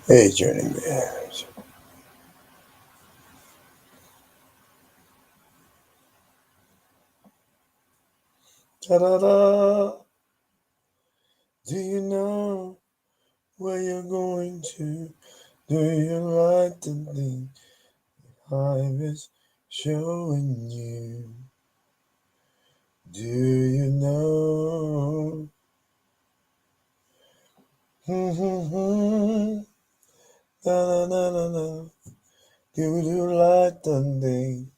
Hey, journeyman. Ta-da-da. Do you know where you're going to? Do you like the thing life is showing you? Do you know? Da-da-da-da-da. Do you like the thing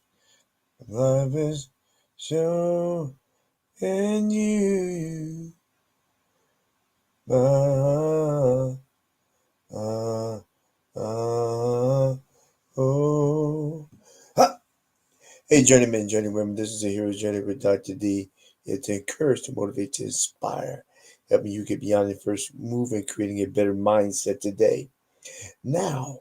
life is showing you? Ah, ah, ah. Oh. Ha! Hey, journeymen, journeywomen, this is a hero's journey with Dr. D. Here to encourage, to motivate, to inspire, helping you get beyond the first move and creating a better mindset today. Now,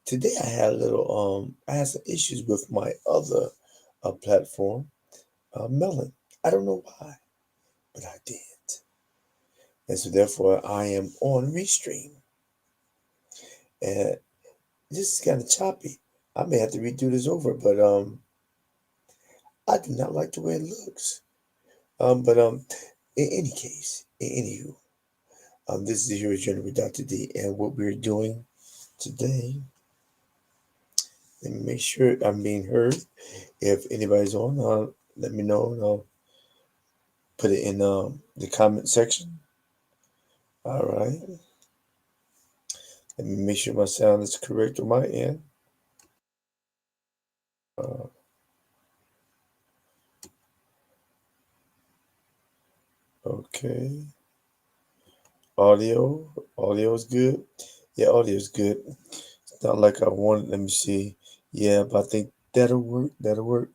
today I had a little, I had some issues with my other platform, Melon. I don't know why, but I did. And so therefore I am on Restream. And this is kind of choppy. I may have to redo this over, but I do not like the way it looks. But in any case, anywho, this is the Hero's Journey with Dr. D, and what we're doing today. Let me make sure I'm being heard. If anybody's on, let me know, and I'll put it in the comment section. All right. Let me make sure my sound is correct on my end. Uh, okay. Audio is good. Yeah, audio is good. It's not like I wanted. Let me see. Yeah, but I think that'll work. That'll work.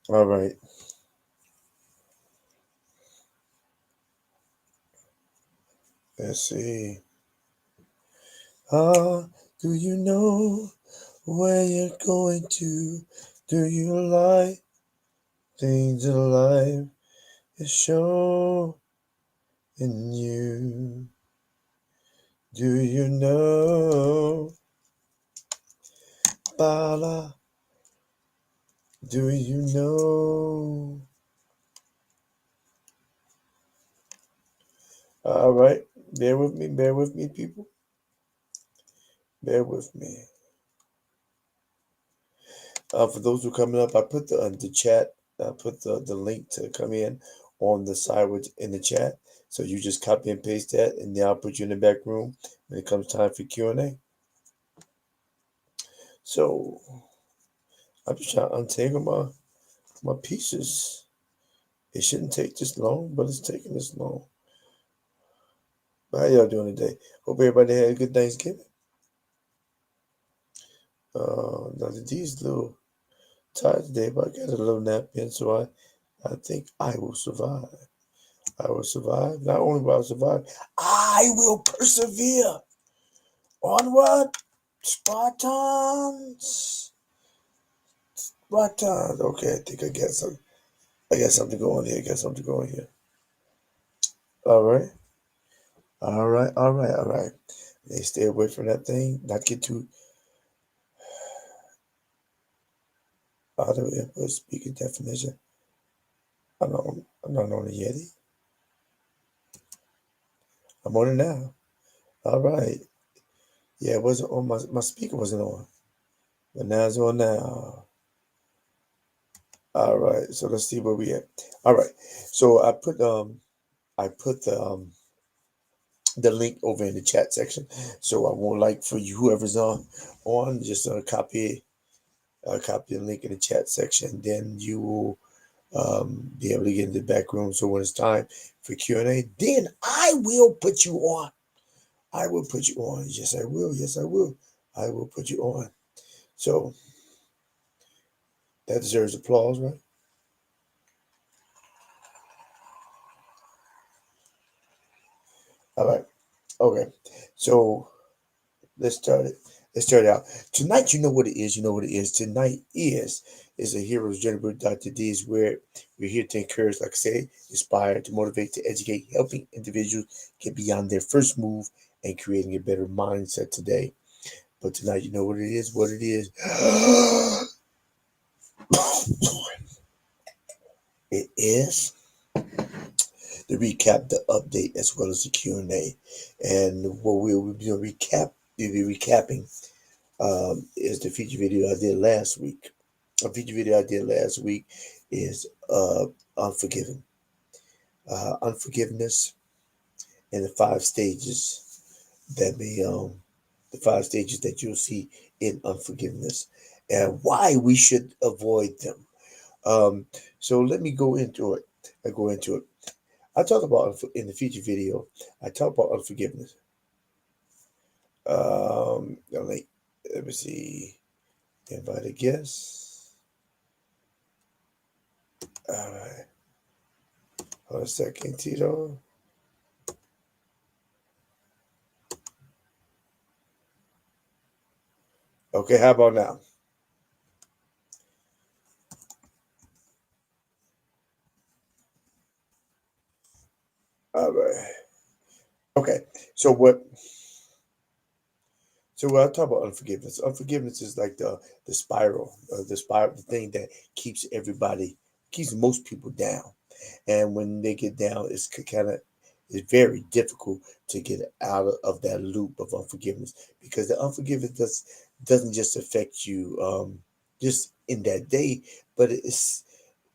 All right. Let's see. Do you know where you're going to? Do you like things in life is showing you? Do you know? Bala, do you know? All right, bear with me, people. Bear with me. For those who are coming up, I put the chat. I put the link to come in on the side in the chat. So you just copy and paste that, and then I'll put you in the back room when it comes time for Q&A. So I'm just trying to untangle my pieces. It shouldn't take this long, but it's taking this long. How y'all doing today? Hope everybody had a good Thanksgiving. Dr. D's a little tired today, but I got a little nap in, so I think I will survive. I will survive. Not only will I survive, I will persevere. Onward, Spartans. Spartans. Okay, I think I got some. I got something going here. I got something going here. All right. All right. All right. All right. They stay away from that thing. Not get too auto input speaker definition. I'm not on it yet. I'm on it now. All right. Yeah, it wasn't on my speaker wasn't on. But now it's on now. All right. So let's see where we at. All right. So I put the link over in the chat section. So I won't like for you whoever's on just copy the link in the chat section. Then you will be able to get in the back room. So when it's time for Q&A, then I will put you on. I will put you on. Yes, I will. Yes, I will. I will put you on. So that deserves applause, right? All right. Okay. So let's start it. Let's start it out. Tonight, you know what it is. You know what it is. Tonight is a hero's journey with Dr. D is where we're here to encourage, like I say, inspire, to motivate, to educate, helping individuals get beyond their first move and creating a better mindset today. But tonight, you know what it is? What it is? It is the recap, the update, as well as the Q&A. And what we'll be recapping is the feature video I did last week. A feature video I did last week is Unforgiving. Unforgiveness and the 5 stages that may the 5 stages that you'll see in unforgiveness and why we should avoid them. Um, so let me go into it. I talk about in the feature video. I talk about unforgiveness. Like, let me see. Invite a guest. All right. Hold a second, Tito. Okay, how about now? All right. Okay. So what? So when I talk about unforgiveness, unforgiveness is like the spiral, the thing that keeps most people down. And when they get down, it's very difficult to get out of that loop of unforgiveness because the unforgiveness doesn't just affect you just in that day, but it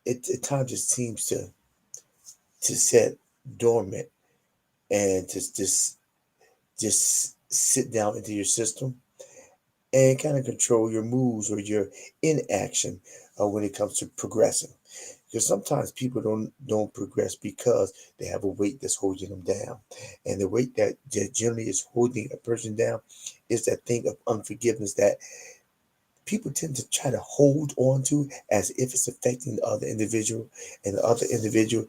at times it seems to set dormant and to just sit down into your system and kind of control your moves or your inaction when it comes to progressing. Because sometimes people don't progress because they have a weight that's holding them down, and the weight that generally is holding a person down is that thing of unforgiveness that people tend to try to hold on to as if it's affecting the other individual, and the other individual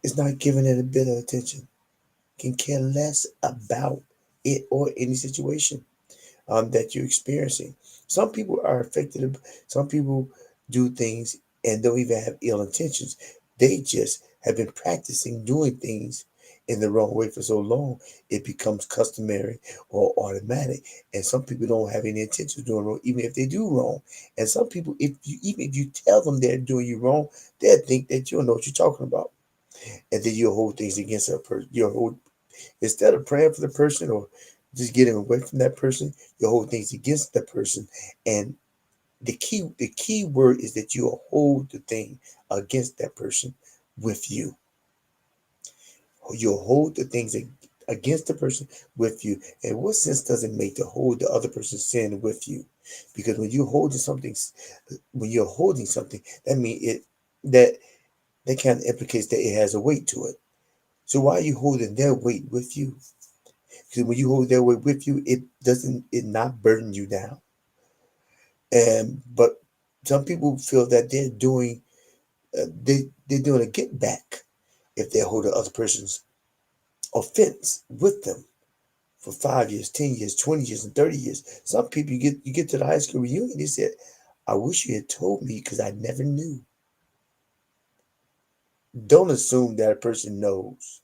is not giving it a bit of attention, can care less about it or any situation that you're experiencing. Some people are affected. Some people do things and don't even have ill intentions. They just have been practicing doing things in the wrong way for so long, it becomes customary or automatic. And some people don't have any intention of doing wrong, even if they do wrong. And some people, even if you tell them they're doing you wrong, they'll think that you don't know what you're talking about. And then you'll hold things against a person. Instead of praying for the person or just getting away from that person, you hold things against that person. And the key word is that you'll hold the thing against that person with you. You'll hold the things against the person with you. And what sense does it make to hold the other person's sin with you? Because when you're holding something, that means that kind of implicates that it has a weight to it. So why are you holding their weight with you? Because when you hold their weight with you, it not burden you down. And but some people feel that they're doing a get back if they hold the other person's offense with them for 5 years, 10 years, 20 years, and 30 years. Some people you get to the high school reunion, they said, "I wish you had told me because I never knew." Don't assume that a person knows.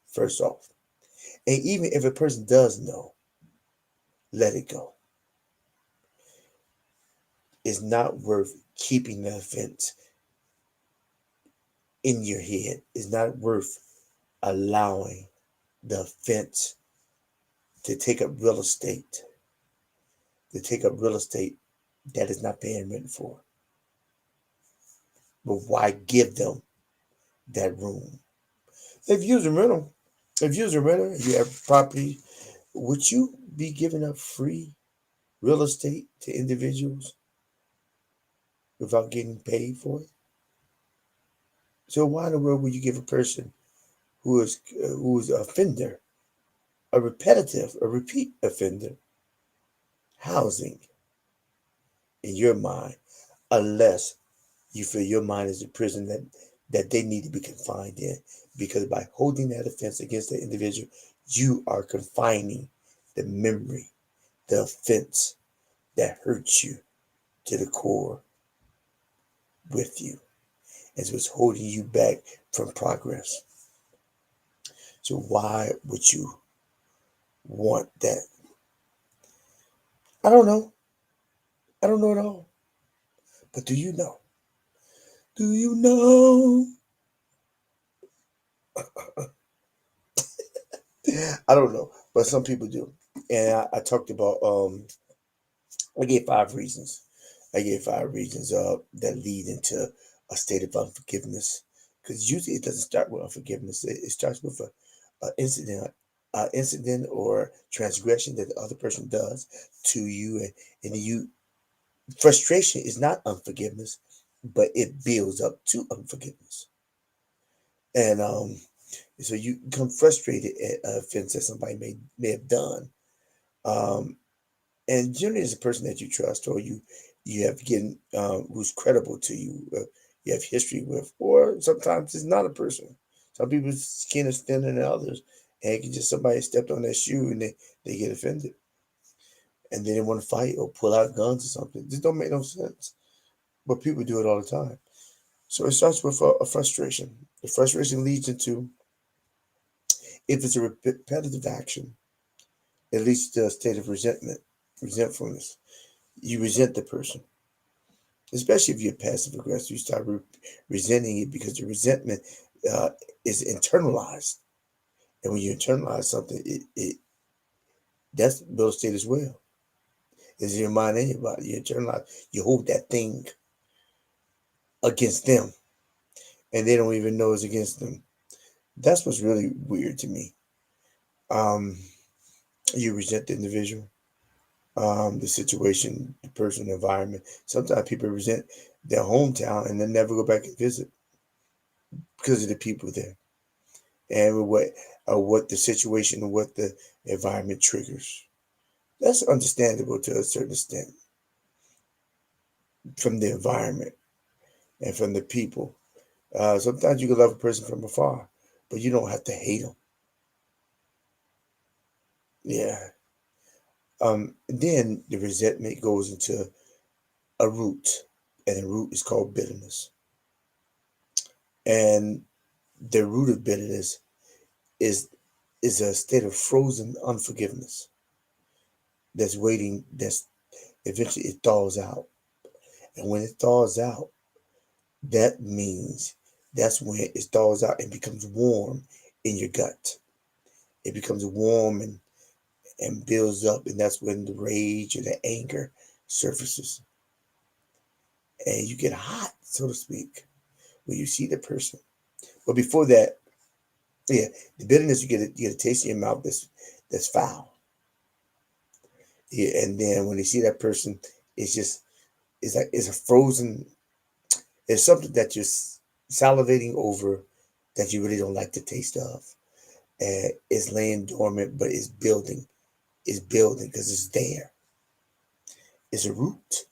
First off, and even if a person does know, let it go. It's not worth keeping the offense in your head. It's not worth allowing the offense to take up real estate, that is not paying rent for. But why give them that room? If you was a rental, if you was a renter, you have property, would you be giving up free real estate to individuals without getting paid for it? So why in the world would you give a person who is an offender, a repeat offender, housing in your mind, unless you feel your mind is a prison that they need to be confined in? Because by holding that offense against the individual, you are confining the memory, the offense that hurts you to the core with you. And so it's holding you back from progress. So why would you want that. I don't know. I don't know at all. But do you know? Do you know? I don't know, but some people do. And I talked about I gave 5 reasons. I gave 5 reasons that lead into a state of unforgiveness. Because usually it doesn't start with unforgiveness. It starts with a incident or transgression that the other person does to you, and you frustration is not unforgiveness, but it builds up to unforgiveness. And so you become frustrated at an offense that somebody may have done. Um, and generally it's a person that you trust or you have given who's credible to you, you have history with, or sometimes it's not a person. Some people's skin is thinner than others, and it can just somebody stepped on their shoe and they get offended, and then they want to fight or pull out guns or something. This don't make no sense, but people do it all the time. So it starts with a frustration. The frustration leads into, if it's a repetitive action, it leads to a state of resentfulness. You resent the person, especially if you're passive aggressive. You start resenting it because the resentment uh, is internalized, and when you internalize something, it that's the mental state as well. It's in your mind and your body. You internalize, you hold that thing against them, and they don't even know it's against them. That's what's really weird to me. Um, you resent the individual, the situation, the person, the environment. Sometimes people resent their hometown and then never go back and visit because of the people there and what the situation and what the environment triggers. That's understandable to a certain extent from the environment and from the people. Sometimes you can love a person from afar, but you don't have to hate them. Yeah. Then the resentment goes into a root, and the root is called bitterness. And the root of bitterness is is a state of frozen unforgiveness that's waiting. That's eventually it thaws out, and when it thaws out, that means that's when it thaws out and becomes warm in your gut. It becomes warm and builds up, and that's when the rage or the anger surfaces, and you get hot, so to speak, when you see the person. But before that, yeah, the bitterness you get a taste in your mouth that's foul. Yeah, and then when you see that person, it's just it's a frozen. It's something that you're salivating over that you really don't like the taste of. And it's laying dormant, but it's building. It's building because it's there. It's a root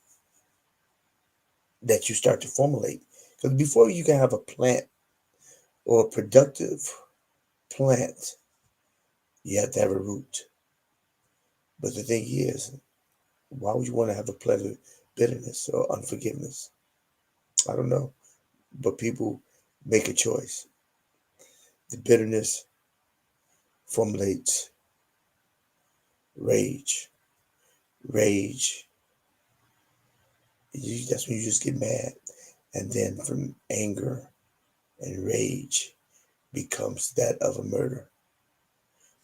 that you start to formulate. Because before you can have a plant or a productive plant, you have to have a root. But the thing is, why would you want to have a plant of bitterness or unforgiveness? I don't know. But people make a choice. The bitterness formulates rage. Rage, that's when you just get mad. And then from anger and rage becomes that of a murder.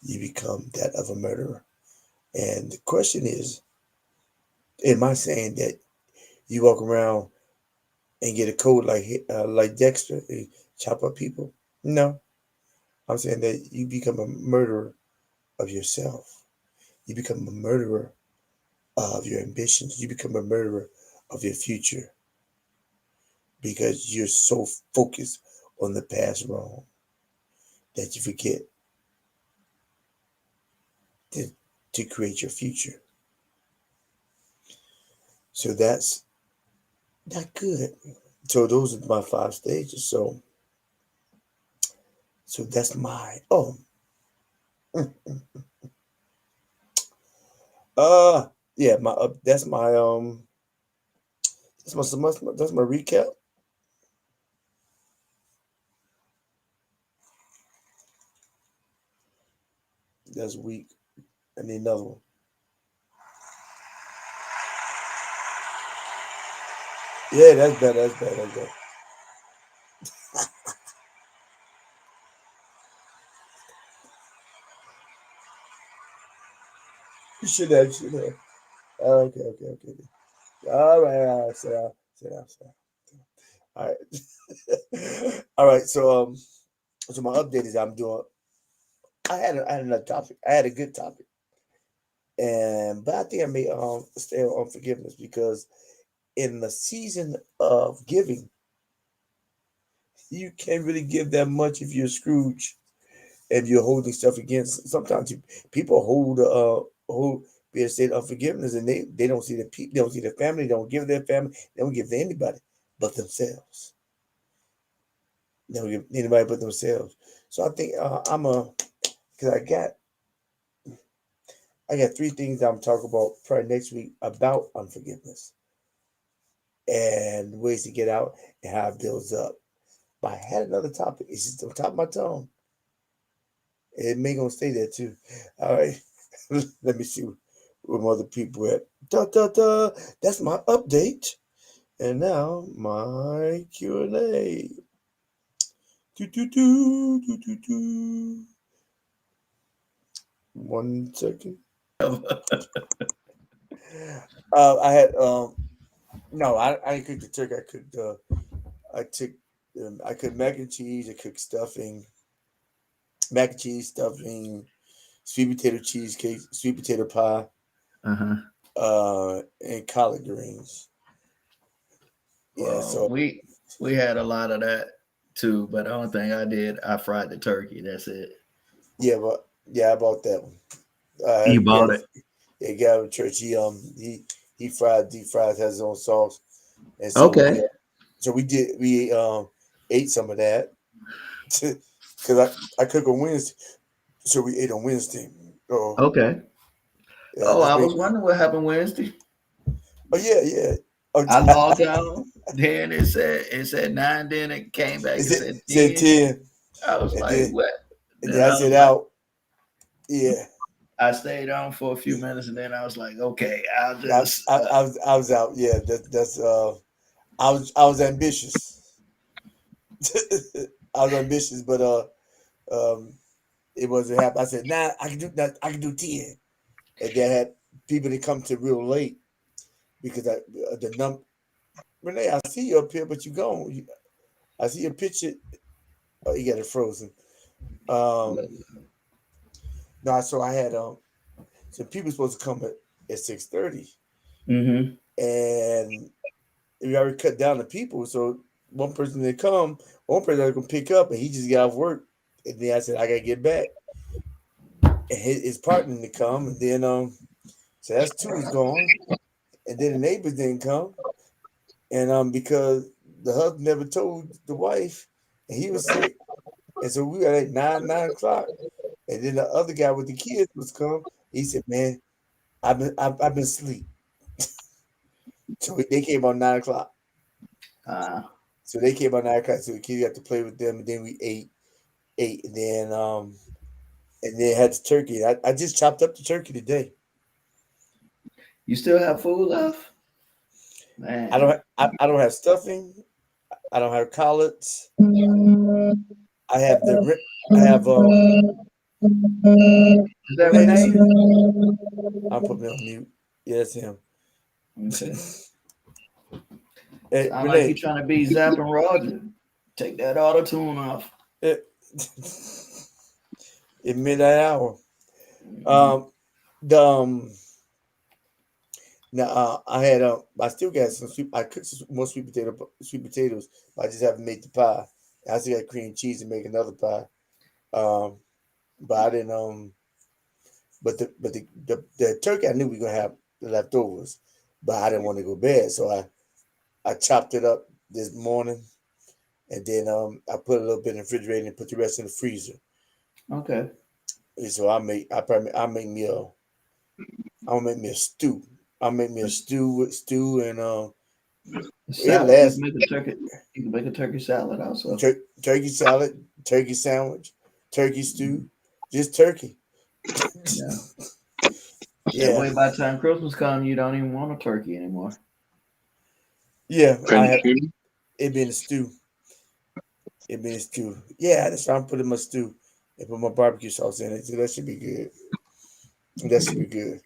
You become that of a murderer. And the question is, am I saying that you walk around and get a code like Dexter, and chop up people? No, I'm saying that you become a murderer of yourself. You become a murderer of your ambitions. You become a murderer of your future because you're so focused on the past wrong that you forget to, to create your future. So that's not good. So those are my 5 stages. So that's my mm, uh yeah, my that's my recap. That's week I need another one. Yeah, that's better. That's better. That's better. You should have. You should have. Okay, okay, okay. All right, all right. Sit down. Sit down. Sit down. All right. All right. So my update is I'm doing. I had another topic. I had a good topic, but I think I may stay on forgiveness because in the season of giving, you can't really give that much if you're Scrooge and you're holding stuff against. Sometimes people hold be a state of forgiveness, and they don't see the people, they don't see their family, they don't give their family, they don't give to anybody but themselves. They don't give anybody but themselves. So I think because I got three things I'm talking about probably next week about unforgiveness and ways to get out and how it builds up. But I had another topic. It's just on top of my tongue. It may gonna stay there too. All right. Let me see where other people at. Da da da. That's my update. And now my Q&A. Do do do do do do. 1 second. I had no, I didn't cook the turkey. I cooked mac and cheese. I cooked stuffing, mac and cheese stuffing, sweet potato cheesecake, sweet potato pie, Uh-huh. and collard greens. Yeah, Well, so we had a lot of that too, but the only thing I did, I fried the turkey. That's it. yeah, I bought that one. You We had bought it. a guy in church. He fried deep fried has his own sauce, and Okay. so we ate some of that because I cook on Wednesday, so we ate on Wednesday. Oh Okay. yeah, Oh, that's I me. was wondering what happened Wednesday. Oh yeah, yeah. Oh, I logged on. Then it said 9. Then it came back is and it said said 10. 10, I was and like, then what? and Then then I I was said like, out. Yeah, I stayed on for a few minutes, and then I was like, okay, I'll I, just. I was out. Yeah, that's I was ambitious. I was ambitious, but um, it wasn't happening. I said, nah, I can do that. I can do 10, and then I had people that come to real late because the number. Renee, I see you up here, but you gone. I see your picture. Oh, you got it frozen. Um, no, so I had some people supposed to come at 6:30, Mm-hmm. and we already cut down the people. So one person that come, one person I was gonna pick up, and he just got off work, and then I said I gotta get back, and his partner to come, and then so that's two was gone, and then the neighbors didn't come, and because the husband never told the wife, and he was sick, and so we got at 9 o'clock, and then the other guy with the kids was come. He said, "Man, I've been asleep." So they came on 9 o'clock. Uh, So they came on 9 o'clock. So the kids got to play with them, and then we ate, and then had the turkey. I just chopped up the turkey today. you still have food left, man? I don't have stuffing. I don't have collards. I have I have Is that Renee, Renee? listen. I'll put me on mute. Yeah, that's him. Okay. Hey, Sound like you Renee. trying to be Zapp and Roger. Take that auto tune off. eh, in midnight hour. Mm-hmm. Um, the Now I had I still got some sweet. I cooked some more sweet potatoes. But I just haven't made the pie. I still got cream cheese to make another pie. Um, but I didn't but the turkey I knew we were gonna have the leftovers, but I didn't want to go bad, so I chopped it up this morning, and then I put a little bit in the refrigerator and put the rest in the freezer. Okay. And so I make me a I'll make me a stew. I'll make me a stew and it Salad. You can lasts. make a turkey. You can make a turkey salad also. Turkey salad, turkey sandwich, turkey stew, just turkey. Yeah. That Yeah, way, by the time Christmas comes, you don't even want a turkey anymore. yeah. I have Thanksgiving. it been a stew. It been a stew. Yeah, that's why I'm putting my stew and put my barbecue sauce in it. So that should be good. That should be good.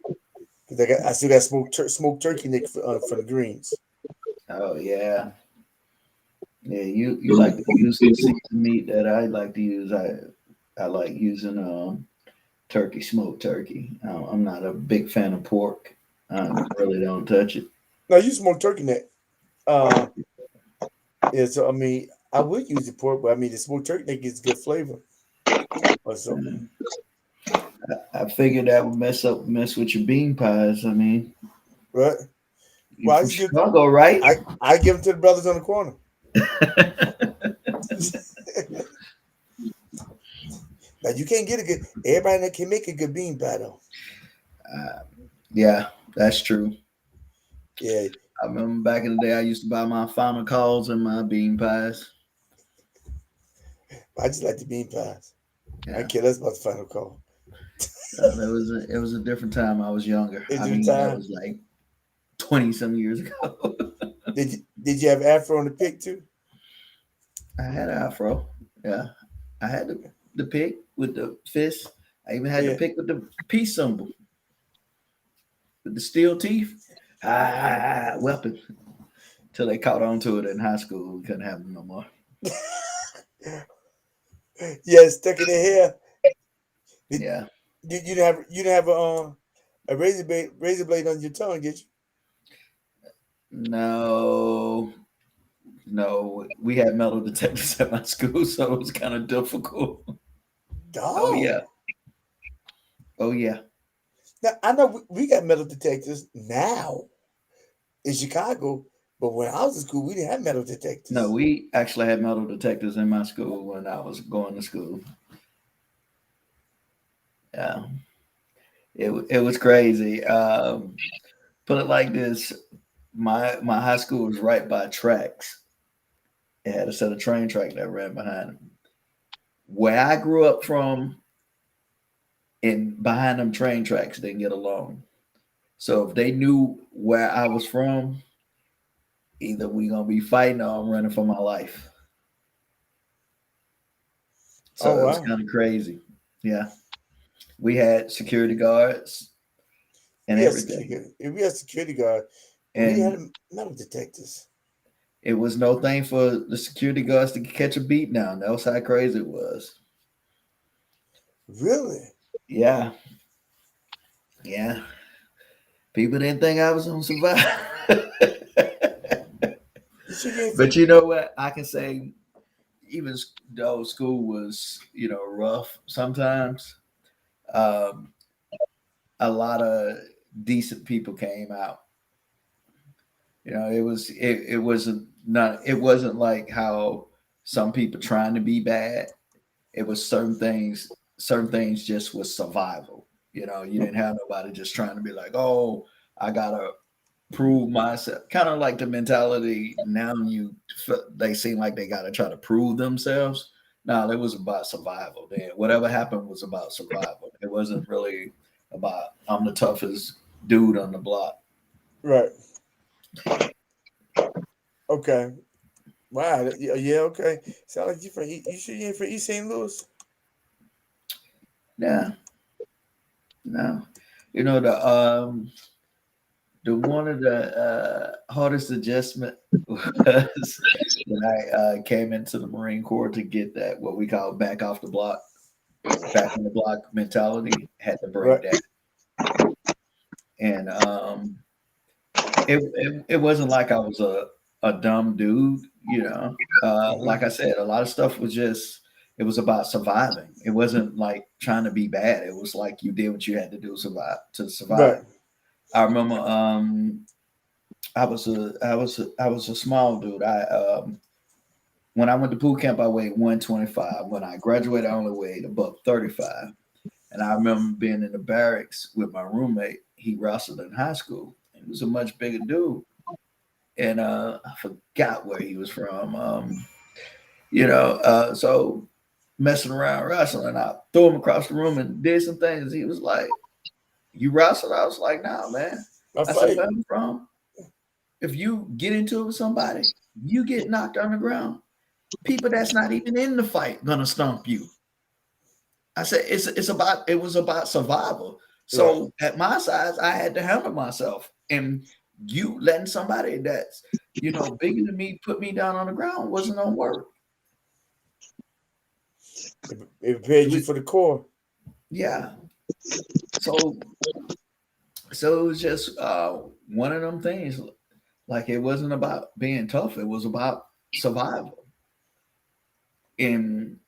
Cause I still got smoked turkey neck for the greens. Oh yeah, yeah. You like to use some seasoned meat that I like to use. I like using turkey, smoked turkey. I'm not a big fan of pork. I really don't touch it. No, you smoked turkey neck. Uh, yeah. So I mean, I would use the pork, but I mean, the smoked turkey neck gets good flavor or something. Um, I figured that would mess with your bean pies. I mean, Right? you Well, I from just give Chicago, right? I give them to the brothers on the corner. Now you can't get a good. Everybody that can make a good bean pie though. uh, yeah, that's true. Yeah, I remember back in the day, I used to buy my final calls and my bean pies. I just like the bean pies. I Yeah, care less about the final call. it was a different time. I was younger. Is I there mean, that time? was like 20 some years ago. Did you have afro on the pick too? I had an afro. Yeah, I had the pick with the fist. I even had the Yeah. pick with the peace symbol with the steel teeth. Weapon. Till they caught on to it in high school. We couldn't have them no more. Yeah, stuck in the hair. Did, Yeah. you didn't have a razor blade on your tongue, did you? No, no. We had metal detectors at my school, so it was kind of difficult. Oh Dog. yeah. Oh yeah. Now I know we got metal detectors now in Chicago, but when I was in school, we didn't have metal No, detectors. we actually had metal detectors in my school when I was going to school. Yeah. It was crazy. Put it like this: my high school was right by tracks. It had a set of train tracks that ran behind it. Where I grew up from, and behind them train tracks didn't get along. So if they knew where I was from, either we gonna be fighting or I'm running for my life. Oh So it was wow. kind of crazy. Yeah, we had security guards and We had everything, security. We had security guard, but we didn't and have metal detectors. it was no thing for the security guards to catch a beat down. That was how crazy it was. Really? Yeah, yeah. People didn't think I was gonna survive. You sure you ain't? But you know what? I can say, even though school was, rough sometimes, um, a lot of decent people came out. It wasn't not it wasn't like how some people trying to be bad. It was certain things just was survival. You didn't have nobody just trying to be like, oh, I gotta prove myself. Kind of like the mentality now they seem like they gotta try to prove themselves. No, it was about survival. Then whatever happened was about survival. It wasn't really about I'm the toughest dude on the block. Right. Okay. Wow. Yeah. Yeah, okay. Sound like you from you sure you ain't from East St. Louis? Yeah, no. The one of the hardest adjustment was when I came into the Marine Corps to get that what we call back on the block mentality. Had to break Right. that, and it wasn't like I was a dumb dude. Like I Hmm. said, a lot of stuff was just it was about surviving. It wasn't like trying to be bad. It was like you did what you had to do to survive. Right. I remember I was a small dude. When I went to boot camp, I weighed 125. When I graduated, I only weighed above 35. And I remember being in the barracks with my roommate. He wrestled in high school. He was a much bigger dude, and I forgot where he was from. So messing around wrestling, I threw him across the room and did some things. He was like, You wrestled? I was like, nah, man. I I said, fight. where I'm from, if you get into it with somebody, you get knocked on the ground. People that's not even in the fight gonna stomp you. I said it was about survival. Right. So at my size, I had to handle myself. And you letting somebody that's bigger than me put me down on the ground wasn't gonna work. It prepared It you was, for the core. yeah. So it was just one of them things. Like it wasn't about being tough, it was about survival. And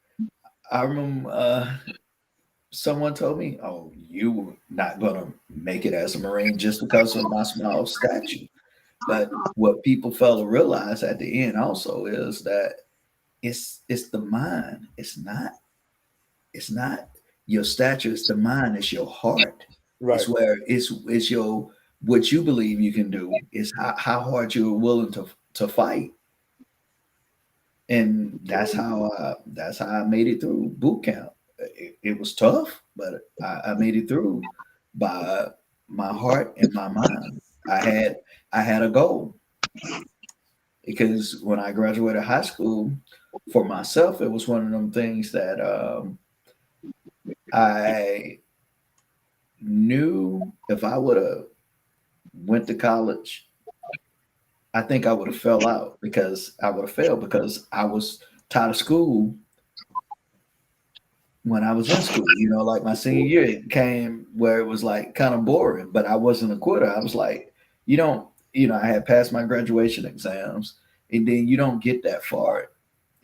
I remember someone told me, "Oh, you were not gonna make it as a Marine just because of my small stature." But what people fail to realize at the end also is that it's the mind. It's not your stature. It's the mind. It's your heart. It's Right. where it's your what you believe you can do. Is how hard you're willing to fight. And that's how I made it through boot camp. It was tough, but I made it through by my heart and my mind. I had a goal, because when I graduated high school, for myself, it was one of them things that I knew if I would have went to college, I think I would have fell out, because I would have failed, because I was tired of school when I was in school. Like my senior year, it came where it was like kind of boring, but I wasn't a quitter. I was like, you don't, I had passed my graduation exams, and then you don't get that far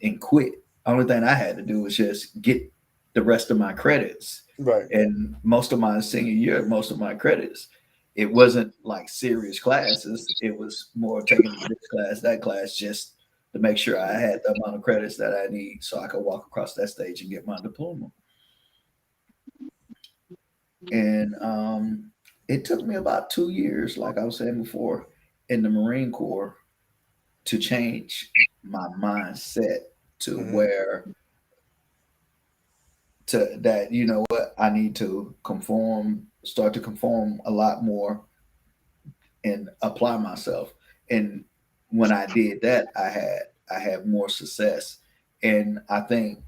and quit. Only thing I had to do was just get the rest of my credits. Right. And most of my senior year, most of my credits, it wasn't like serious classes. It was more taking this class, that class, just to make sure I had the amount of credits that I need so I could walk across that stage and get my diploma. And it took me about 2 years, like I was saying before, in the Marine Corps to change my mindset to Mm-hmm. where to that what I need to start to conform a lot more and apply myself. And when I did that, I had more success. And I thank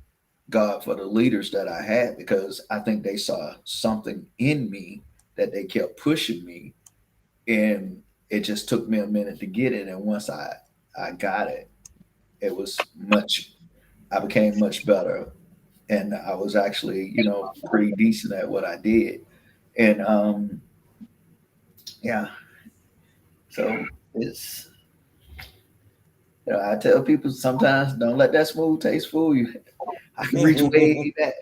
God for the leaders that I had, because I think they saw something in me that they kept pushing me, and it just took me a minute to get it. And once I got it, it was much. I became much better, and I was actually pretty decent at what I did. And yeah, so it's I tell people sometimes, don't let that smooth taste fool you. I can reach way back.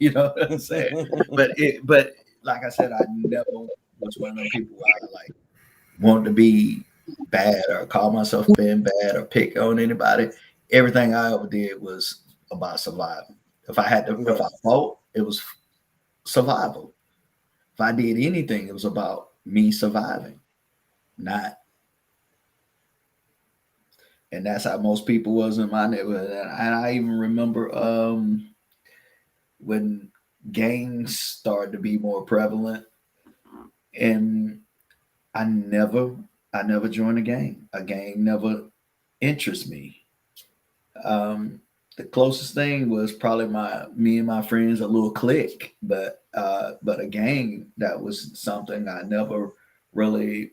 You know what I'm saying? But like I said, I never was one of them people where I like wanted to be bad or call myself being bad or pick on anybody. Everything I ever did was about survival. If Right. I fought, it was survival. If I did anything, it was about me surviving, not. And that's how most people was in my neighborhood. And I even remember when gangs started to be more prevalent, and I never, I never joined a gang. A gang never interests me. Um, the closest thing was probably me and my friends, a little clique, but a gang, that was something really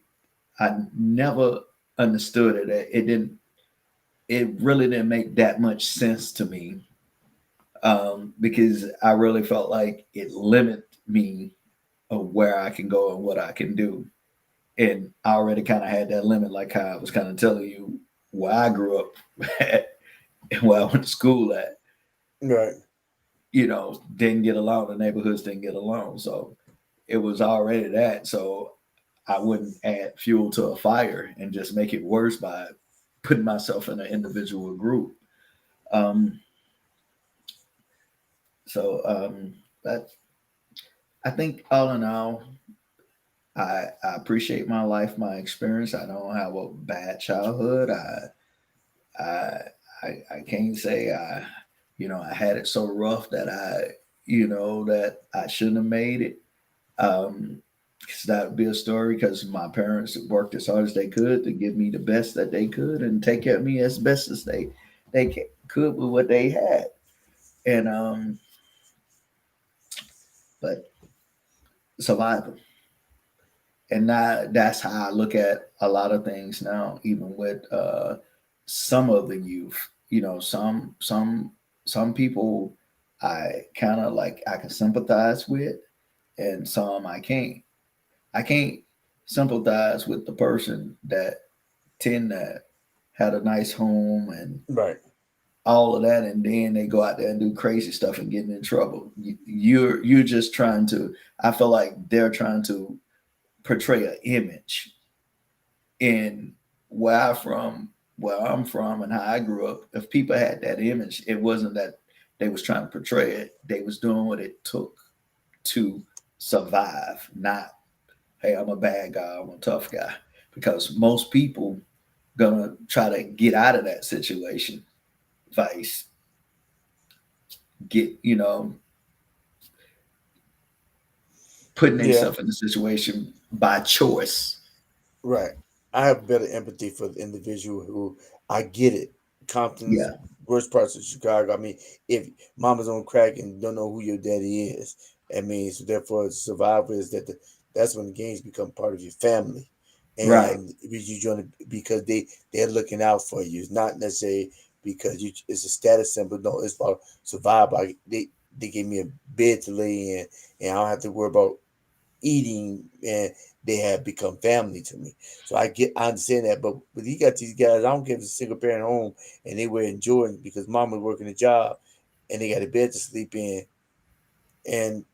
I never understood it. It really didn't make that much sense to me, because I really felt like it limited me of where I can go and what I can do. And I already kind of had that limit, like how I was kind of telling you where I grew up at and where I went to school at. Right. Didn't get along. The neighborhoods didn't get along. So it was already that. So I wouldn't add fuel to a fire and just make it worse by putting myself in an individual group. Um, so that I think all in all, I appreciate my life, my experience. I don't have a bad childhood. I I can't say I had it so rough that that I shouldn't have made it. Um, So that would be a story because my parents worked as hard as they could to give me the best that they could and take care of me as best as they could with what they had. And but survival. And now that's how I look at a lot of things now, even with some of the youth. You know, some people I kind of like I can sympathize with, and some I can't. I can't sympathize with the person that tend to had a nice home and Right. all of that, and then they go out there and do crazy stuff and get in trouble. You're just trying to. I feel like they're trying to portray an image in where I from, where I'm from, and how I grew up. If people had that image, it wasn't that they was trying to portray it. They was doing what it took to survive. Not, hey, I'm a bad guy, I'm a tough guy. Because most people gonna try to get out of that situation, vice get putting Yeah. themselves in a situation by choice. Right. I have better empathy for the individual who I get it. Compton's Yeah, worst parts of Chicago. I mean, if mama's on crack and don't know who your daddy is, I mean, so therefore, survival is that's when the games become part of your family, right. and you join it because they're looking out for you. It's not necessarily because it's a status symbol. No, it's about survival. They gave me a bed to lay in, and I don't have to worry about eating, and they have become family to me. So I understand that, but you got these guys. I don't care if it's a single parent home and they wearing Jordan because mama's working a job and they got a bed to sleep in, and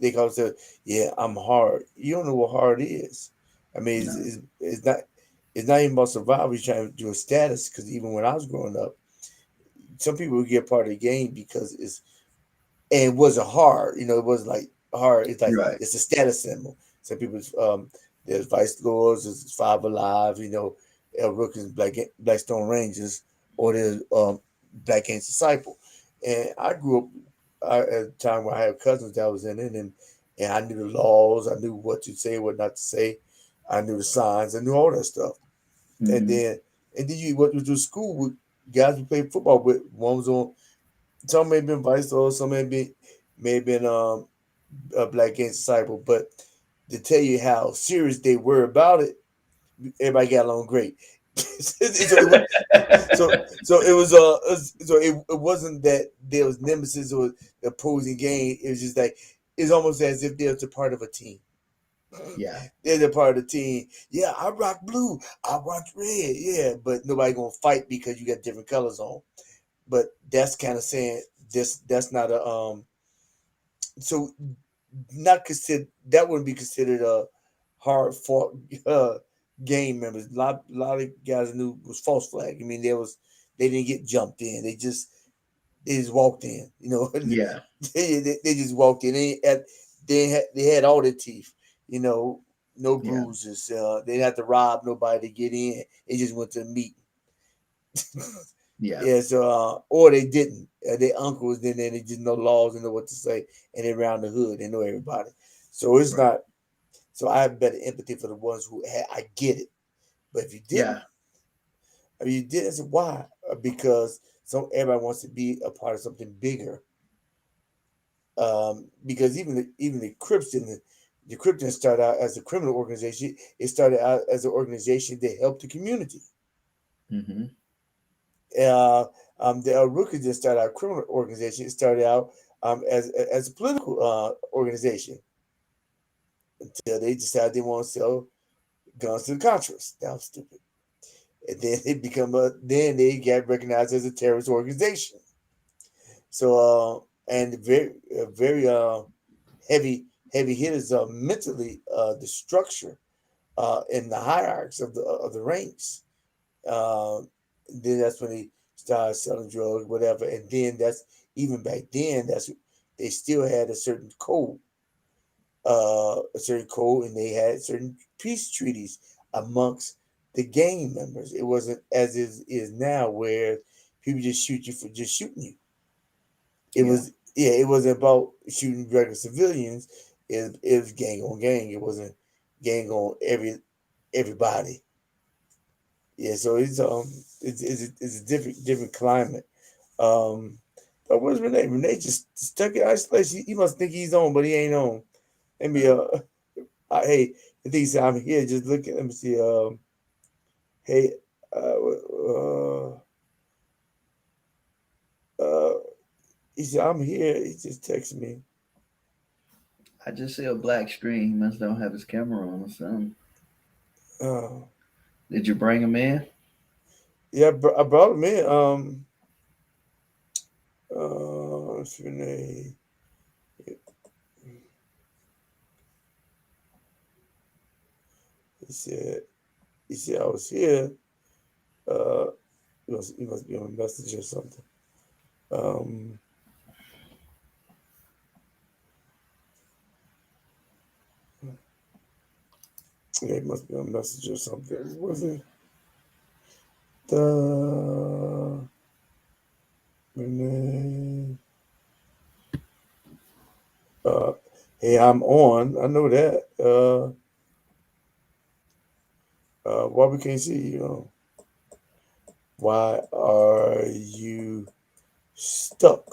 they call it, yeah, I'm hard. You don't know what hard is. I mean, No. it's not even about survival. You're trying to do a status because even when I was growing up, some people would get part of the game because and it wasn't hard. It wasn't like hard. It's like Right. it's a status symbol. Some people, there's Vice Lords, there's Five Alive, El Rookers, Blackstone Rangers, or there's Black Ants Disciple. And I grew up at a time where I had cousins that was in it, and I knew the laws, I knew what to say, what not to say, I knew the signs, I knew all that stuff. And Hmm. then and then you went to school with guys who played football with. One was on, some may have been Vice Lords, some may have been a Black Ants Disciple, but to tell you how serious they were about it, everybody got along great. so it was, it wasn't that there was nemesis or the opposing game. It was just like it's almost as if they're a part of a team. Yeah. They're a part of the team. Yeah, I rock blue. I rock red. Yeah, but nobody gonna fight because you got different colors on. But that's kind of saying this. That's not a so not consider that wouldn't be considered a hard fought game members. A lot of guys knew was false flag. I mean, they didn't get jumped in. They just walked in. Yeah. They just walked in. They had all their teeth. No Yeah. bruises. They didn't have to rob nobody to get in. They just went to meet. Yeah. Yeah, so or they didn't. Their uncles didn't, and they just know laws and know what to say, and they around the hood, they know everybody. So it's Right. not. So I have better empathy for the ones who had. I get it, but if you didn't, Yeah. I mean, you didn't. So why? Because everybody wants to be a part of something bigger. Because even the Crips didn't. The Crips didn't start out as a criminal organization. It started out as an organization that helped the community. Hmm. Uh, the Rookie didn't start out a criminal organization. It started out as a political organization until they decided they want to sell guns to the Contras. That was stupid. And then then they got recognized as a terrorist organization. So and very heavy hitters mentally the structure in the hierarchies of the ranks. Uh, then that's when they started selling drugs, whatever. And then that's even back then. They still had a certain code, and they had certain peace treaties amongst the gang members. It wasn't as is now, where people just shoot you for just shooting you. It Yeah. was, yeah, it wasn't about shooting regular civilians. It was gang on gang. It wasn't. gang on everybody. Yeah, so it's a different climate. Um, but where's Renee? Renee just stuck in isolation. He must think he's on, but he ain't on. Let me hey, I think he said I'm here. Just look at. Let me see. Hey, uh, he said I'm here. He just texted me. I just see a black screen. He must don't have his camera on or something. Uh, Did you bring him in? yeah, I brought him in. What's your name? He said, he said I was here. Uh, he must be on a message or something. Um, yeah, he must be on a message or something. Was it the Renee? Uh, hey, I'm on. I know that. Why we can't see you? Why are you stuck?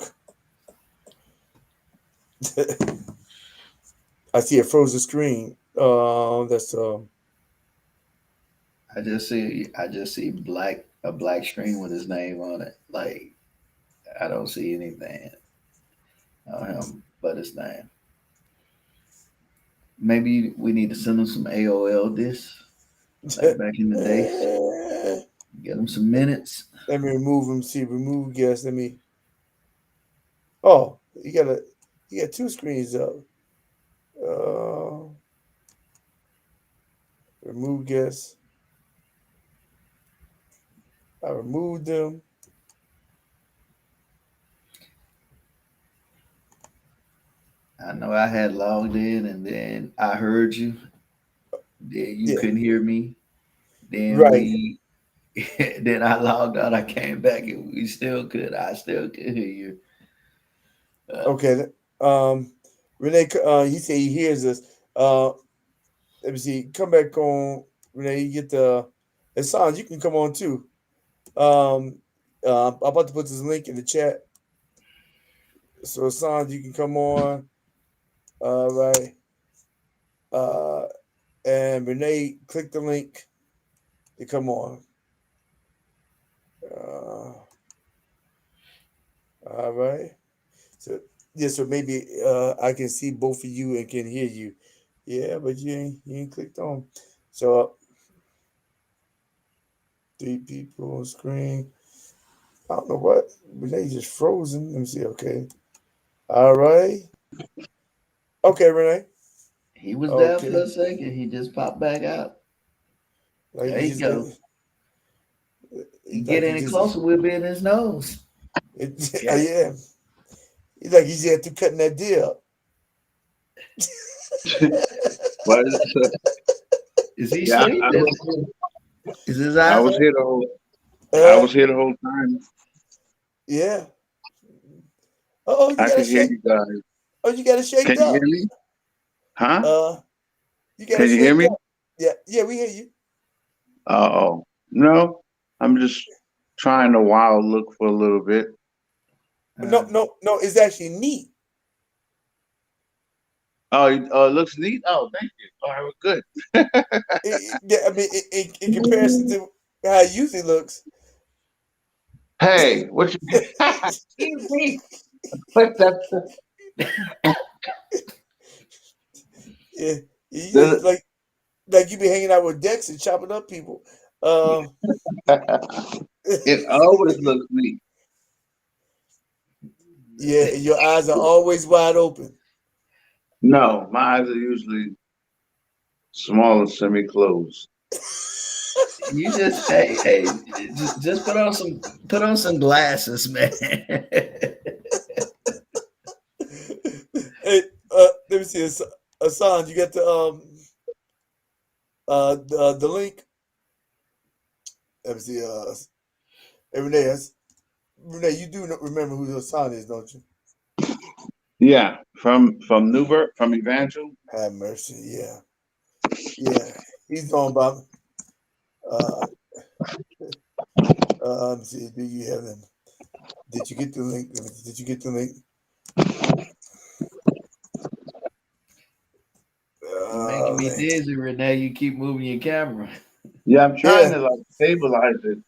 I see a frozen screen. That's I just see a black screen with his name on it. Like I don't see anything on him but his name. Maybe we need to send him some AOL discs like back in the days. let Get him some minutes. me remove him. See, remove guest. Let me. Oh, you got two screens up. Uh, remove guests. I removed them. I know I had logged in and then I heard you. Then you Yeah, couldn't hear me. Then right. we then I logged out. I came back and we still could. I still could hear you. Uh, Okay. Renee, he said he hears us. Let me see. Come back on, Renee. You get the. And Sans, you can come on too. I'm about to put this link in the chat. So Sans, you can come on. Right. Uh, and Renee, click the link to come on. Uh, all right. So yeah, so maybe I can see both of you and can hear you. Yeah, but you ain't clicked on. So three people on screen. I don't know what. Renee just frozen. Let me see. Okay. All right. Okay, Renee. he was there for Okay. a second. He just popped back out. Like There he you just got. go. You get Like he any just. closer, we'll be in his nose. Yeah. Yeah. He's like he's had to cutting that deal. But Is he yeah, sleeping? Is his I eyes was open? here the whole I uh, was here the whole time. yeah. Oh, you I got to could hear shake. you guys. Oh, you got to shake Can you up. hear me? Huh? Uh, you got to Can you hear shake me? up. Yeah, yeah, we hear you. Oh no, I'm just trying to wild look for a little bit. No, Uh, no, no. It's actually neat. Oh, it looks neat. Oh, thank you. All right, well, good. Yeah, I mean, in comparison to how it usually looks. Hey, what you? Excuse me. What Yeah, you just the? like you be hanging out with Dex and chopping up people. Uh, It always looks neat. yeah, and your eyes are always wide open. No, my eyes are usually small and semi-closed. you just just put on some glasses, man. Hey, let me see. Hassan, you got the link. Let me see. Hey, Renee, you do remember who Hassan is, don't you? Yeah, from Newburgh, from Evangel. Have mercy. Yeah. Yeah, he's on about. Let me see. Do you have them? Did you get the link? Did you get the link? You're making me Man. dizzy, Renee. You keep moving your camera. Yeah, I'm trying Yeah, to like stabilize it.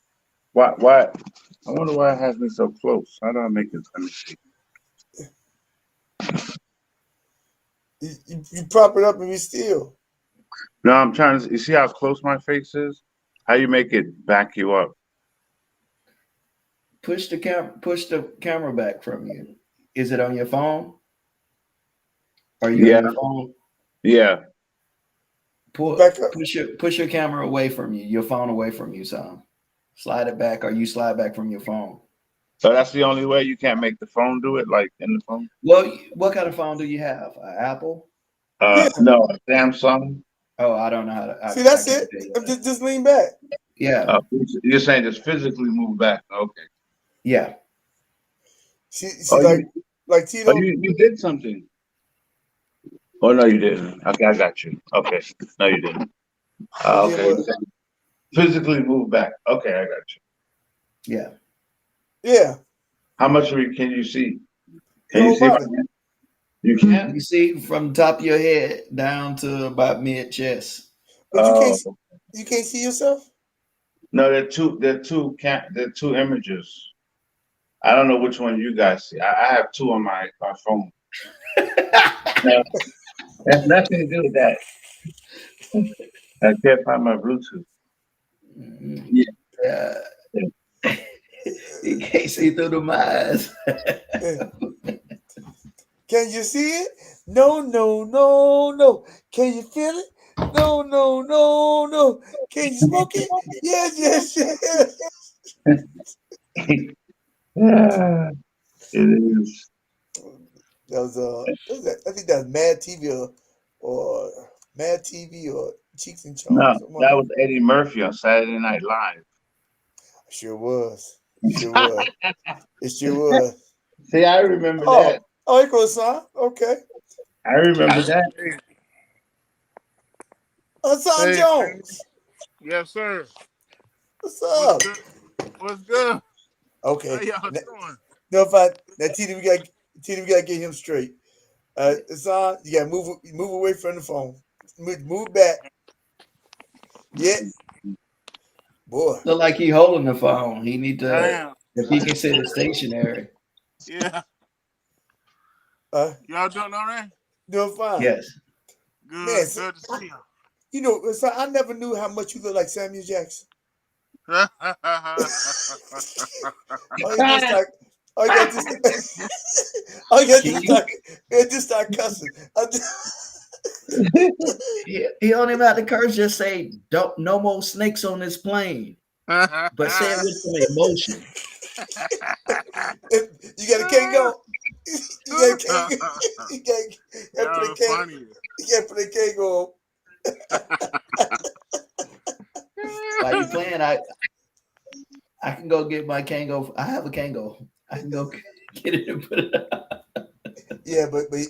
Why? Why? I wonder why it has me so close. How do I make it? Let me see. you prop it up and be still. No, I'm trying to. You see how close my face is? How you make it back you up? Push the camera back from you. Is it on your phone? Are you on Yeah, your phone? yeah. Back up. Push your camera away from you, your phone away from you, son. Slide it back, or you slide back from your phone. So that's the only way. You can't make the phone do it, like in the phone. Well, what kind of phone do you have? An Apple? Yeah. No, Samsung. Oh, I don't know how to. See, I that's can't it. tell you I'm that. just lean back. Yeah, You're saying just physically move back. Okay. yeah. See, Oh, like Tito. you did something. Oh no, you didn't. Okay, I got you. Okay, no, you didn't. I did Okay, what? you said physically move back. Okay, I got you. Yeah. Yeah, How much of it can you see? Can your you whole see my body. hand? You can. You see from the top of your head down to about mid chest. But Oh you can't see yourself. no, there are two images. I don't know which one you guys see. I have two on my phone. No, that's nothing to do with that. I can't find my Bluetooth. Yeah. Yeah. You can't see through the eyes. Can you see it? No, no, no, no. Can you feel it? No, no, no, no. Can you smoke it? Yes, yes, yes. Yeah, it is. I think that was Mad TV or Mad TV or Cheeks and No, Chong. Something that like was Eddie Murphy on Saturday Night Live. that. Sure was. Sure was. It sure was. See, I remember Oh, that. oh, it goes, son. Okay. I remember that. Hey, Hassan hey, Jones. yes, sir. What's What's up? good? What's good? How Okay. y'all doing? No, if I now Tita, we gotta get him straight. Hassan, you gotta move away from the phone. Move back. Yeah, boy. Look like he holding the phone. He need to. Damn. If he can sit it stationary. Yeah. Uh, Y'all doing all right? doing fine. Yes. Man, Good. Good to see you. you know, Hassan, I never knew how much you look like Samuel Jackson. All you do is start. All you got to do. All you got to do Can is you? start. You just start cussing. He don't even have to curse. Just say, "Don't no more snakes on this plane." But say it with some emotion. You got a Kango. You got a Kango. You got to put a Y'all Kango. funny. You got to put a Kango While you playing, I can go get my Kango. I have a Kango. I can go get it and put it up. Yeah, but he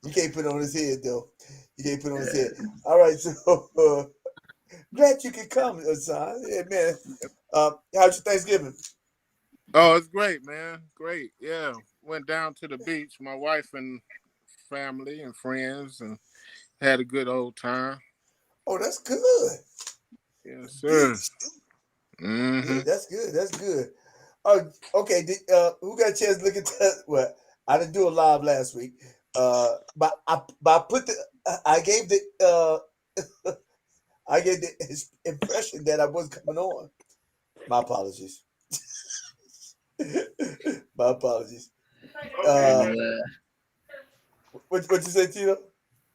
you can't put it on his head though. You can't put it on his head. All right, so glad you could come, son. Yeah, man. How's your Thanksgiving? Oh, it's great, man. Great. Yeah. Went down to the beach, my wife and family and friends, and had a good old time. Oh, that's good. Yes, sir. Beach. Mm-hmm. Yeah, that's good. That's good. Okay. Who got a chance to look at that? Well, I didn't do a live last week. But I put the I gave the I gave the his impression that I wasn't coming on. My apologies. My apologies. Okay, Uh, man. what you say, Tito?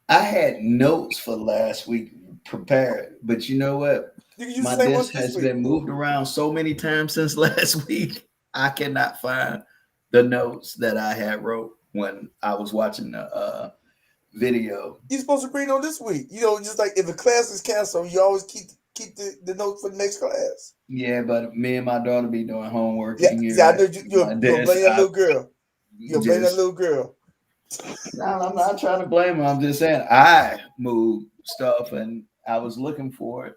I had notes for last week prepared, but you know what? You can use My the same ones desk this has week. been moved around so many times since last week. I cannot find the notes that I had wrote when I was watching the video. You're supposed to bring on this week. You know, just like if a class is canceled, you always keep the note for the next class. Yeah, but me and my daughter be doing homework Yeah, in see, I here. know My you're gonna desk, blame that I little girl. You're gonna blame that just little girl. No, I'm not trying to blame him. I'm just saying I moved stuff and I was looking for it,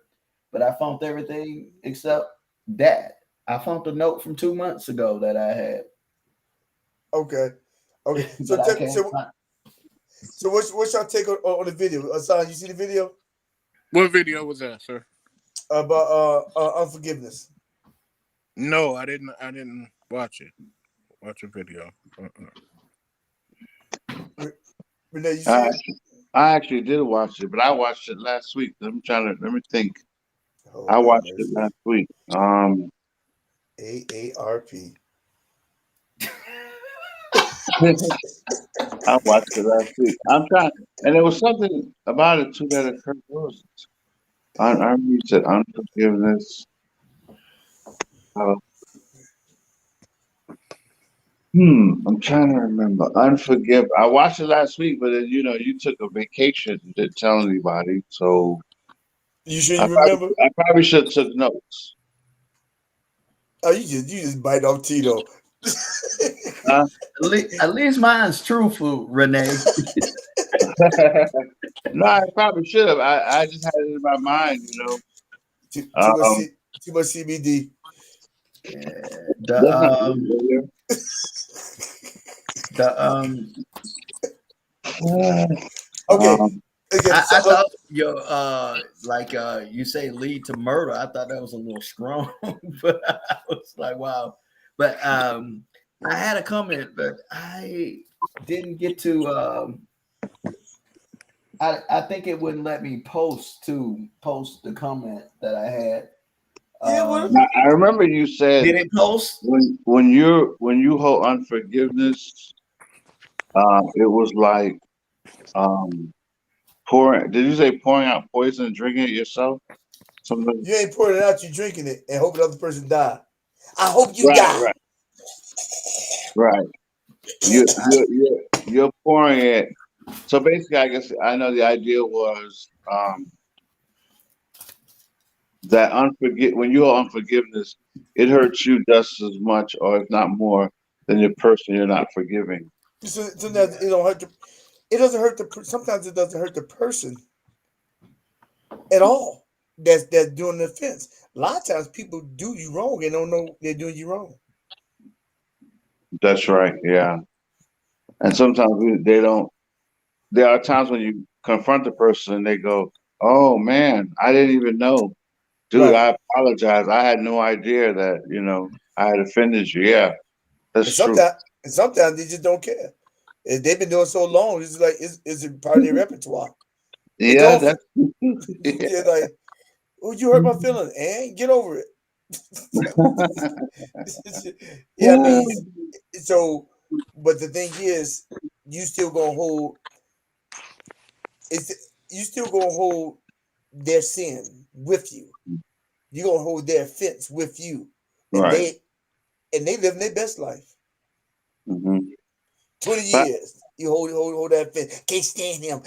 but I found everything except that. I found a note from 2 months ago that I had, Okay. Okay. So but I can't so find. so what's your take on the video? Hassan, you see the video What video was that, sir? about unforgiveness? No, I didn't. I didn't watch it. Watch a video. Renee, you see I it? I actually did watch it, but I watched it last week. Let me think. I Oh, have watched it mercy. last week. AARP. I watched it last week. I'm trying, and there was something about it too that occurred. What was it? I read said unforgiveness. Uh, I'm trying to remember. Unforgive. I watched it last week, but then you took a vacation and didn't tell anybody. So You sure you remember? I probably should have took notes. Oh, you just bite off Tito. Huh? At least mine's truthful, Renee. No, I probably should have. I just had it in my mind. Too much Um, too much CBD. The that's not good. the Okay. Um, Okay. So I thought your like you say lead to murder. I thought that was a little strong, but I was like, wow. But I had a comment, but I didn't get to I think it wouldn't let me post the comment that I had. yeah, well, I remember you said Did it post? when you hold unforgiveness, it was like um pouring. Did you say pouring out poison and drinking it yourself? Something. you ain't pouring it out, you drinking it and hoping the other person die. I hope you Right, die. right, right. You're pouring it. So basically, I guess I know the idea was that when you hold unforgiveness, it hurts you just as much, or if not more, than the person you're not forgiving. Sometimes it don't hurt it doesn't hurt sometimes it doesn't hurt the person at all. That's doing the offense. A lot of times people do you wrong and don't know they're doing you wrong. That's right. Yeah. And sometimes they don't. There are times when you confront the person and they go, "Oh man, I didn't even know, dude. Right. I apologize. I had no idea that I had offended you." Yeah, And that's true. sometimes they just don't care. And they've been doing so long, it's like it's a part of their repertoire. It Yeah, don't that's yeah, like, oh, you hurt my feelings, and get over it. Yeah, I mean, so, but the thing is, you still gonna hold it's you still gonna hold their sin with you. You gonna hold their offense with you, and right. they living their best life. hmm 20 years, you hold that offense. Can't stand him.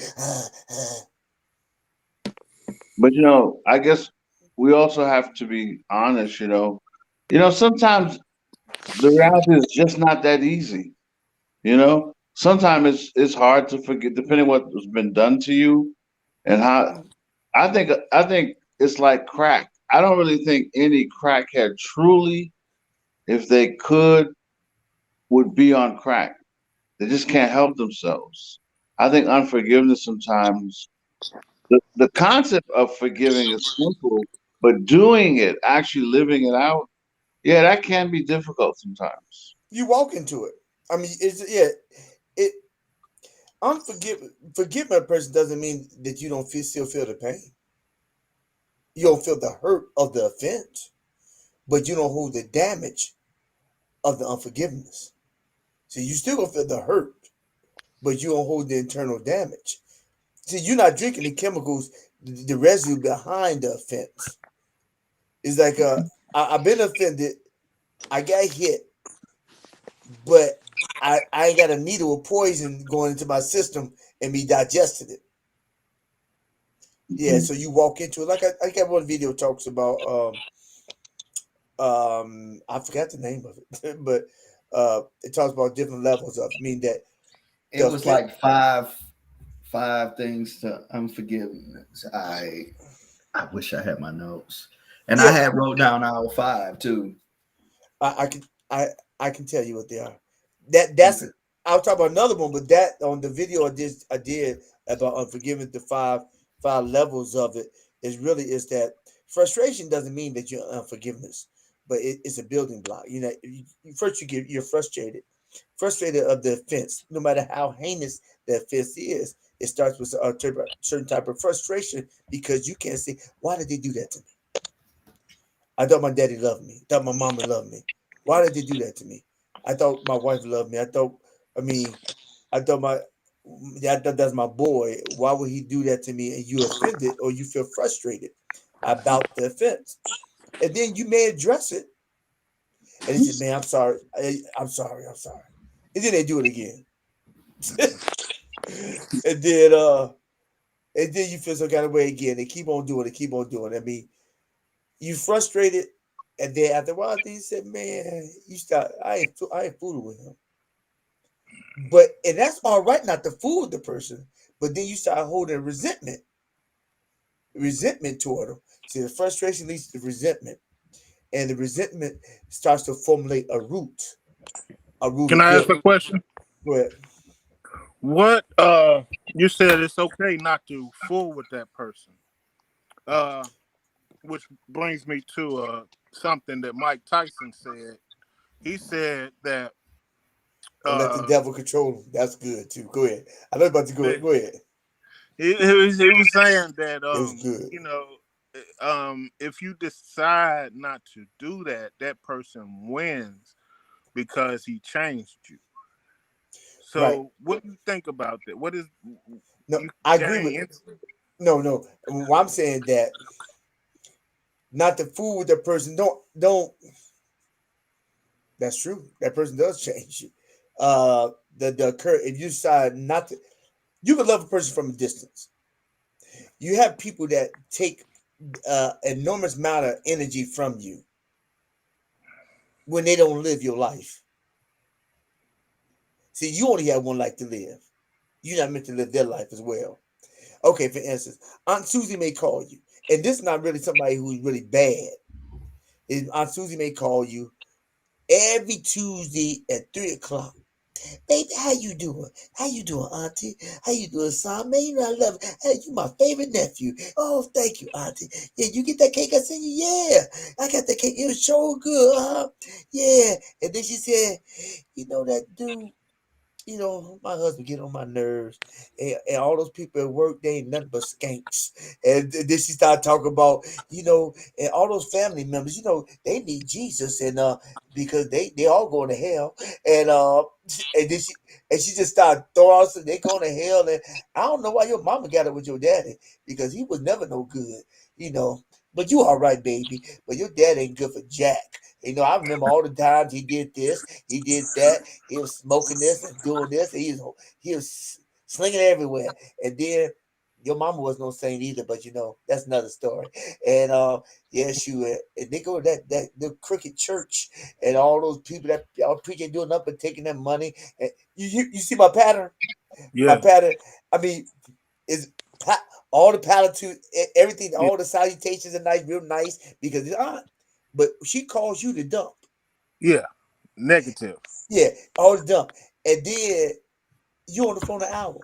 But I guess we also have to be honest. Sometimes the reality is just not that easy. Sometimes it's hard to forget, depending what's been done to you, and how. I think it's like crack. I don't really think any crackhead truly, if they could, would be on crack. They just can't help themselves. I think unforgiveness sometimes. The concept of forgiving is simple, but doing it, actually living it out, yeah, that can be difficult sometimes. You walk into it. I mean, it forgiving a person doesn't mean that you don't still feel the pain. You don't feel the hurt of the offense, but you don't hold the damage of the unforgiveness. So you still gonna feel the hurt, but you don't hold the internal damage. See, you're not drinking the chemicals, the residue behind the offense. It's like I've been offended, I got hit, but I ain't got a needle of poison going into my system and me digested it. Yeah, Mhm. so you walk into it like I got one video talks about I forgot the name of it, but it talks about different levels of. I mean that It was like five things to unforgiveness. I wish I had my notes. And I Yeah, had wrote down our 5 too. I can I can tell you what they are. That's I'll talk about another one, but that on the video I did about unforgiving the five levels of it is that frustration doesn't mean that you're unforgiveness, but it's a building block. You know, first you're frustrated of the offense, no matter how heinous the offense is. It starts with a certain type of frustration because you can't say, why did they do that to me? I thought my daddy loved me. I thought my mama loved me. Why did they do that to me? I thought my wife loved me. I mean, I thought my, I thought that's my boy. Why would he do that to me? And you offended or you feel frustrated about the offense. And then you may address it. And he said, man, I'm sorry. I'm sorry. I'm sorry. And then they do it again. and then, uh, and then you feel some kind of way again. They keep on doing it, keep on doing it. I mean, you frustrated, and then after a while, then you said, "Man, you start. I ain't fooling with him." But and that's all right, not to fool with the person. But then you start holding resentment toward them. See, the frustration leads to resentment, and the resentment starts to formulate a root Can of I ask guilt. a question? But What you said it's okay not to fool with that person. Uh which brings me to something that Mike Tyson said. He said that don't let the uh devil control them. That's good too. Go ahead. I know about to go. that Go ahead. he was saying that It was good. if you decide not to do that, that person wins because he changed you. Right. So what do you think about that? What is No, you I agree with. gain? No. Well, I'm saying that not to fool with the person. Don't. That's true. That person does change you. If you decide not to, you can love a person from a distance. You have people that take enormous amount of energy from you when they don't live your life. See, you only have one life to live. You're not meant to live their life as well. Okay, for instance, Aunt Susie may call you, and this is not really somebody who's really bad. Aunt Susie may call you every Tuesday at 3 o'clock. Baby, how you doing? How you doing, Auntie? How you doing, son? Man, you know I love it. Hey, you my favorite nephew. Oh, thank you, Auntie. Yeah, you get that cake I sent you? Yeah, I got that cake. It was so good, huh? Yeah. And then she said, you know that dude, my husband get on my nerves, and all those people at work, they ain't nothing but skanks. And then she started talking about, and all those family members, they need Jesus, and because they all going to hell, and and then she just started throwing us, they going to hell, and I don't know why your mama got it with your daddy because he was never no good, you know. But you all right, baby. But your dad ain't good for jack. I remember all the times he did this, he did that. He was smoking this and doing this. And he was slinging it everywhere. And then your mama was no saint either, but that's another story. And yeah, and they go to that the cricket church and all those people that y'all preaching doing nothing but taking that money. And you see my pattern? My Yeah, pattern. I mean, is all the palatine, everything, yeah, all the salutations are nice, real nice because it's aunt. But she calls you the dump. yeah. Negative. Yeah, all the dump. And then you on the phone an hour.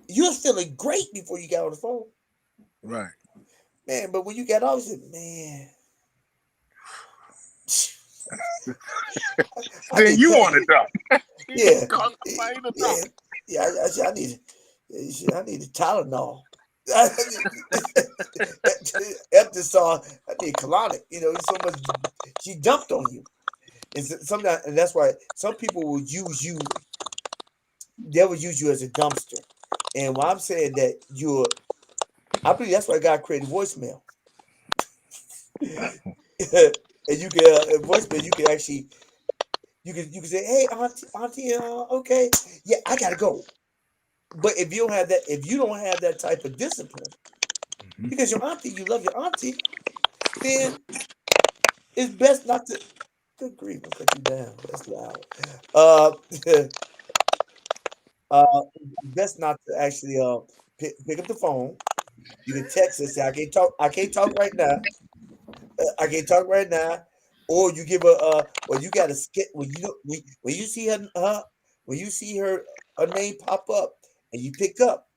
You was feeling great before you got on the phone. Right. Man, but when you got off, you said, man, I Then need you to, want it done. You yeah, call somebody to yeah, dump. yeah. I need, I need a Tylenol. Eptisol, I need colonic. So much she dumped on you, and sometimes, and that's why some people will use you. They will use you as a dumpster. And when I'm saying that I believe that's why God created voicemail. And you can voicemail. You can actually you can say, "Hey, auntie, okay, yeah, I gotta go." But if you don't have that type of discipline, because your auntie, you love your auntie, then it's best not to. Good grief, I'll cut you down. That's loud. Uh, best not to actually pick up the phone. You can text us. Say, I can't talk. I can't talk right now. I can't talk right now. Or you give well, you got to skip when you know when you see her when you see her name pop up and you pick up,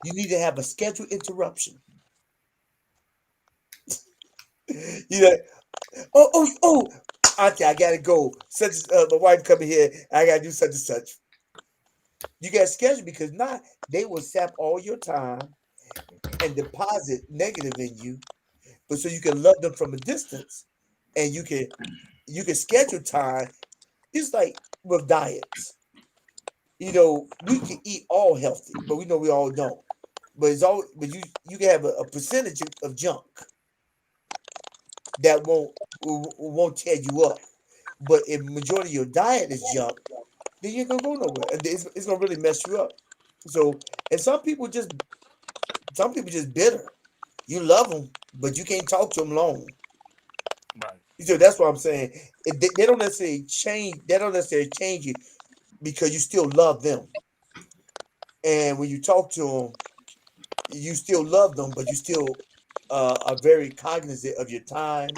you need to have a scheduled interruption. You know, oh, Auntie, I gotta go. My wife coming here. I gotta do such and such. You got to schedule because not they will sap all your time and deposit negative in you, but so you can love them from a distance, and you can schedule time. It's like with diets. We can eat all healthy, but we know we all don't. But it's all but you can have a percentage of junk that won't tear you up. But if majority of your diet is junk, then you ain't gonna go nowhere, and it's gonna really mess you up. So, and some people just bitter. You love them, but you can't talk to them long. Right. So that's what I'm saying. They don't necessarily change. They don't necessarily change you because you still love them. And when you talk to them, you still love them, but you still are very cognizant of your time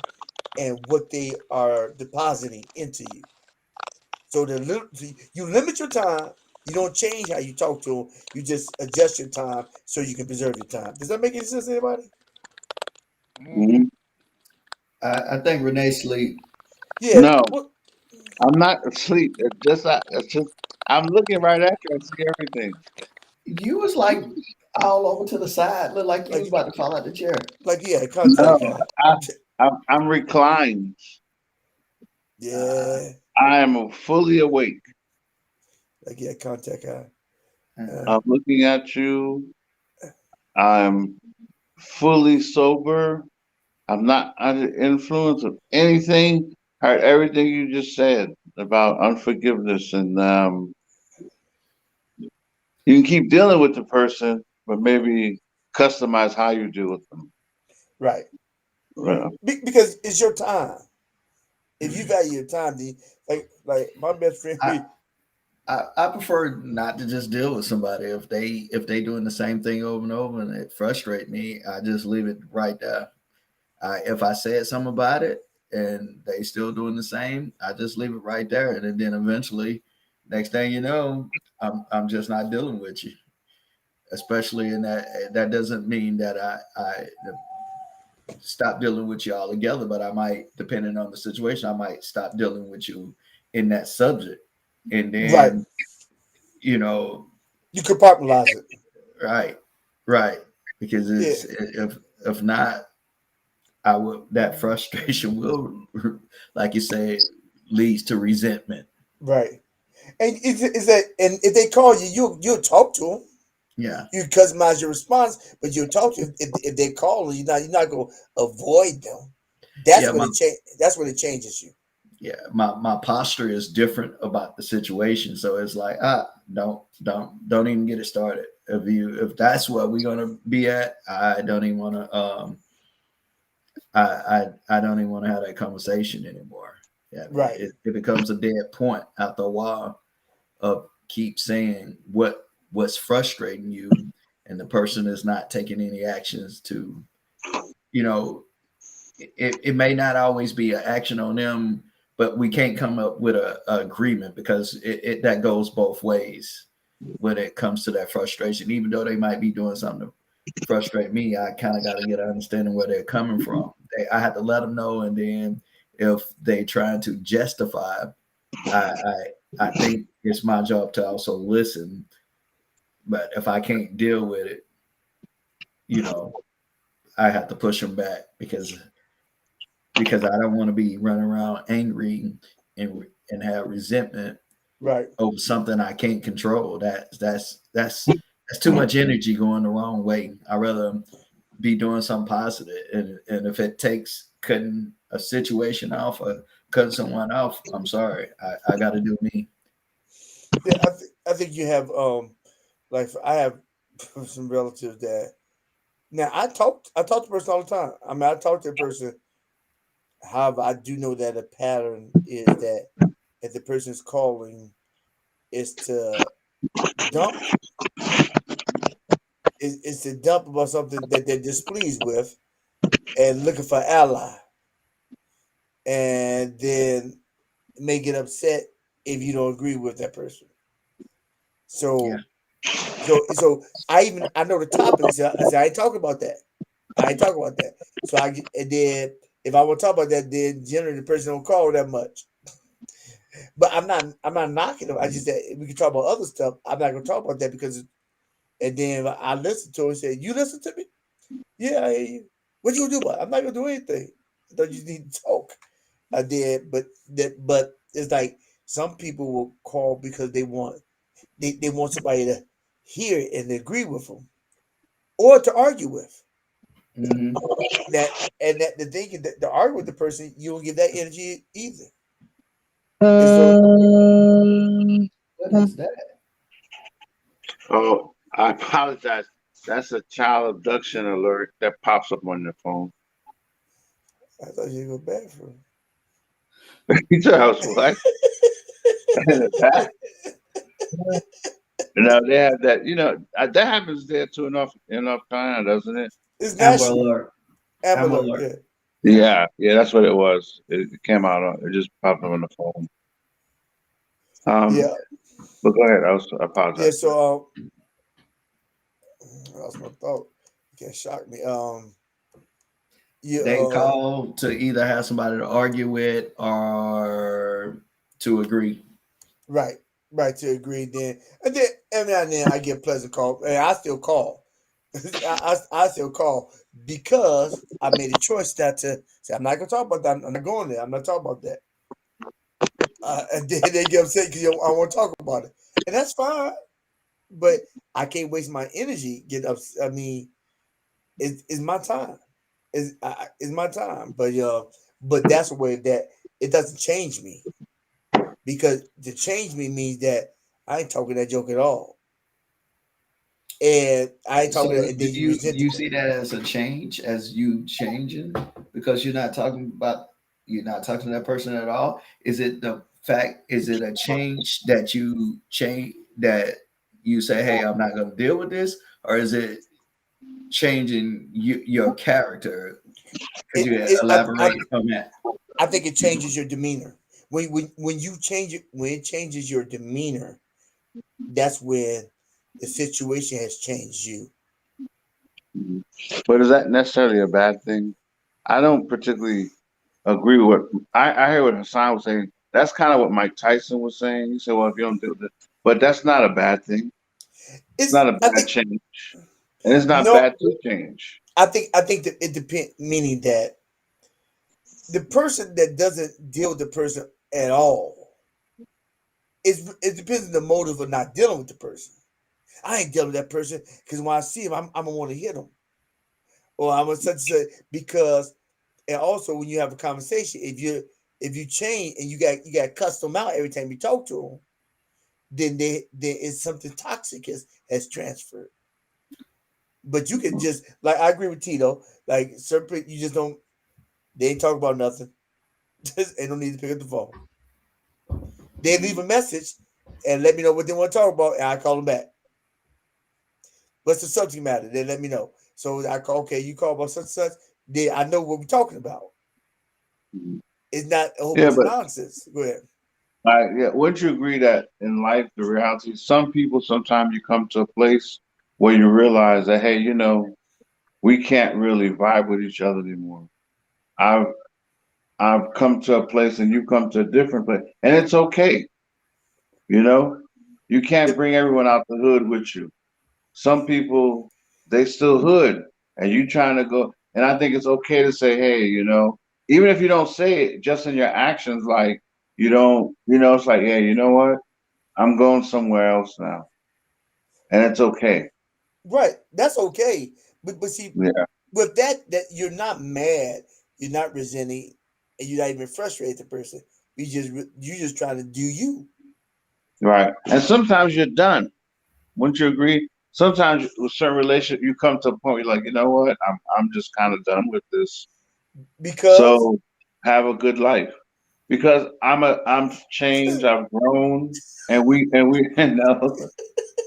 and what they are depositing into you. So you limit your time. You don't change how you talk to them. You just adjust your time so you can preserve your time. Does that make any sense to anybody? Mm-hmm. Mhm. I think Renee sleep. Yeah. No, Well, I'm not asleep. It's just I'm looking right at you. I see everything. You was like all over to the side, looked like you was like about to fall out the chair. yeah, contact No, guy. I, I'm reclined. Uh, Yeah, I am fully awake. yeah, contact guy. uh, I'm looking at you. I'm fully sober. I'm not under influence of anything. Heard everything you just said about unforgiveness, and you can keep dealing with the person, but maybe customize how you deal with them. Right, right. Yeah. Because it's your time. If you value your time, like my best friend, I, I prefer not to just deal with somebody if they doing the same thing over and over and it frustrate me. I just leave it right there. If I said something about it and they still doing the same, I just leave it right there. And then eventually, next thing you know, I'm just not dealing with you. Especially in that doesn't mean that I stop dealing with you altogether, but I might, depending on the situation, I might stop dealing with you in that subject. And right, then, you know, you compartmentalize it. right, right. Because Yeah, it's if not, I would that frustration will, like you said, leads to resentment. right. And is that and if they call you, you'll talk to them. Yeah. You customize your response, but you'll talk to them if they call you. You're not going to avoid them. That's Yeah, when my it change. That's when it changes you. yeah, my posture is different about the situation. So it's like, don't even get it started. If that's what we're gonna be at, I don't even wanna I don't even want to have that conversation anymore. Yeah, I mean, Right, it becomes a dead point after a while of keep saying what's frustrating you, and the person is not taking any actions to, you know, it may not always be an action on them, but we can't come up with a agreement because that goes both ways when it comes to that frustration. Even though they might be doing something to frustrate me, I kind of got to get an understanding where they're coming from. I had to let them know, and then if they trying to justify, I, I think it's my job to also listen. But if I can't deal with it, you know, I have to push them back because I don't want to be running around angry and have resentment right, over something I can't control. That's too much energy going the wrong way. I rather be doing something positive, and if it takes cutting a situation off or cutting someone off, I'm sorry. I got to do me. yeah. I think you have like I have some relatives that now I talk to the person all the time. I mean I talk to the person. However, I do know that a pattern is that if the person's calling is to Dump is to dump about something that they're displeased with and looking for an ally, and then may get upset if you don't agree with that person. Yeah. So I know the topics. I said I ain't talking about that. I ain't talking about that. So and then if I want to talk about that, then generally the person don't call that much. But I'm not knocking them. I just said we can talk about other stuff. I'm not gonna talk about that because and then I listened to her and said, "You listen to me? Yeah, I hear you. What you gonna do about it? I'm not gonna do anything. Don't you need to talk?" I did, but it's like some people will call because they want somebody to hear it and agree with them or to argue with. Mm-hmm. That the thing is that to argue with the person, you don't give that energy either. And so What is that? Oh, I apologize. That's a child abduction alert that pops up on the phone. I thought you go bathroom. You said I was what? In the back? No, they have that. That happens there too enough time, doesn't it? It's Amber national. Alert. Amber Amber Alert, Alert. yeah. Yeah, yeah, that's what it was. It came out on. It just popped up on the phone. Um, Yeah. but go ahead. I Yeah. apologize for that. So I lost my thought. You can't shock me. Yeah, They call to either have somebody to argue with or to agree. right. Right to agree then. And then every now and then I get a pleasant call. And I still call. I still call because I made a choice not to say I'm not gonna talk about that. I'm not going there. I'm not talking about that. And then they get upset because I want to talk about it, and that's fine. But I can't waste my energy get up. I mean, it's my time. It's my time. But that's a way that it doesn't change me because to change me means that I ain't talking that joke at all, and I ain't talking So that, and do then you you resented that. see that as a change, as you changing because you're not talking to that person at all? Is it the fact? Is it a change that you change that you say, "Hey, I'm not going to deal with this," or is it changing your character? Could you It elaborate on that? I think it changes your demeanor when you change it when it changes your demeanor. That's when the situation has changed you. Mhm. But is that necessarily a bad thing? I don't particularly agree with what I hear what Hassan was saying. That's kind of what Mike Tyson was saying. He said, "Well, if you don't do this," but that's not a bad thing. It's It's not a I bad think change, and it's not no bad to change. I think that it depends, meaning that the person that doesn't deal with the person at all, it depends on the motive of not dealing with the person. I ain't dealing with that person because when I see him, I'm gonna want to hit him, or I'm gonna such and such because. And also, when you have a conversation, if you change and you got to cuss them out every time you talk to them, then it's something toxic has transferred. But you can just like I agree with Tito, like certain you just don't they ain't talk about nothing. Just ain't no need to pick up the phone. They leave a message and let me know what they want to talk about, and I call them back. What's the subject matter? They let me know. So I call, okay, you call about such and such. Then I know what we're talking about. Mhm. It's not a whole Yeah, bunch of but nonsense. Go ahead. yeah, wouldn't you agree that in life, the reality, some people sometimes you come to a place where you realize that, hey, we can't really vibe with each other anymore. I've I've come to a place and you come to a different place, and it's okay. You know, you can't bring everyone out the hood with you. Some people they still hood, and you trying to go. And I think it's okay to say, hey, even if you don't say it, just in your actions, like you don't, it's like, yeah, you know what? I'm going somewhere else now, and it's okay. Right. That's okay. But see, Yeah, with that you're not mad, you're not resenting, and you're not even frustrated at the person. You just trying to do you. right. And sometimes you're done. Wouldn't you agree? Sometimes with certain relationship, you come to a point where you're like, you know what? I'm just kind of done with this. Because So have a good life because I'm changed. I've grown, and we.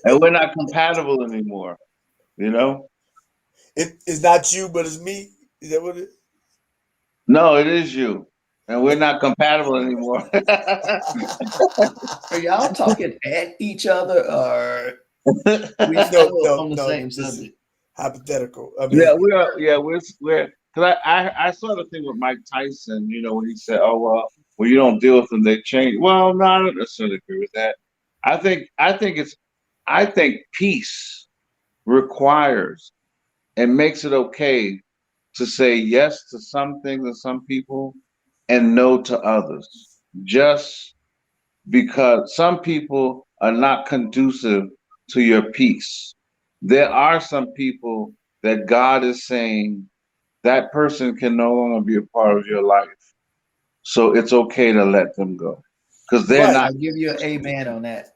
and we're not compatible anymore. You know? It's not you, but it's me. Is that what it No, it is you, and we're not compatible anymore. Are y'all talking at each other, or we is? No, still no, on the no. same This is subject? hypothetical. I Yeah, mean, we're because I saw the thing with Mike Tyson, when he said, "Oh well, when you don't deal with them, they change." Well, no, I don't necessarily agree with that. I think peace requires and makes it okay to say yes to some things and some people and no to others. Just because some people are not conducive to your peace. There are some people that God is saying that person can no longer be a part of your life. So it's okay to let them go because they're right. not. I give you an amen on that.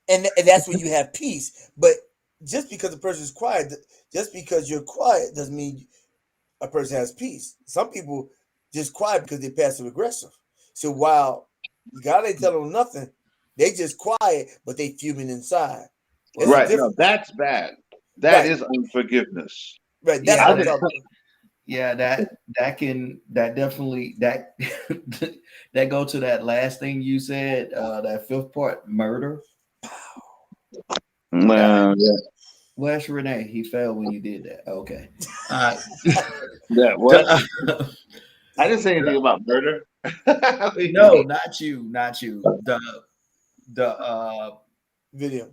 And that's when you have peace. But just because the person is quiet, just because you're quiet doesn't mean a person has peace. Some people just quiet because they're passive aggressive. So while God ain't telling them nothing, they just quiet, but they fuming inside. There's a Right. No, difference. that's bad. That Right, is unforgiveness. right. That's Yeah, what I I'm think, talking about. yeah, that definitely that go to that last thing you said, that fifth part, murder. That man, where's Renee? He fell when you did that. Okay. yeah, what? The- I didn't say anything about murder. no, not you, not you. The Video.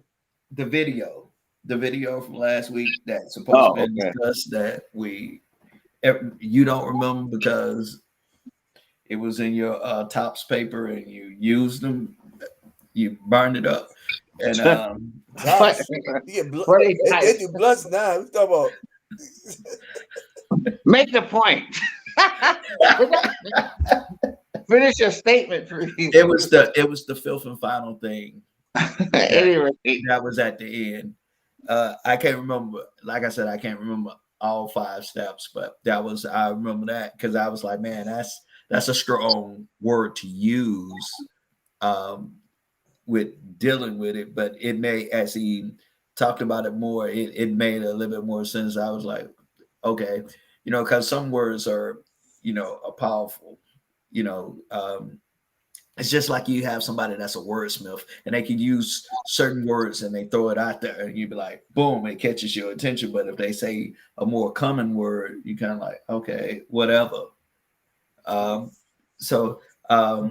the video, the video from last week that's supposed to Oh, be okay. discussed that you don't remember because it was in your tops paper and you used them, you burned it up, and Tops. You get blood. Funny They types. do bloods now. We talk about Make the point. Finish your statement, please. it was the fifth and final thing that Anyway, that was at the end. I can't remember. Like I said, I can't remember all five steps, but I remember that because I was like, man, that's a strong word to use um, with dealing with it. But it may, as he talked about it more, it made a little bit more sense. I was like, okay, because some words are powerful. You know, it's just like you have somebody that's a wordsmith and they can use certain words and they throw it out there and you be like, boom, it catches your attention. But if they say a more common word, you kind of like, okay, whatever. Um, so, but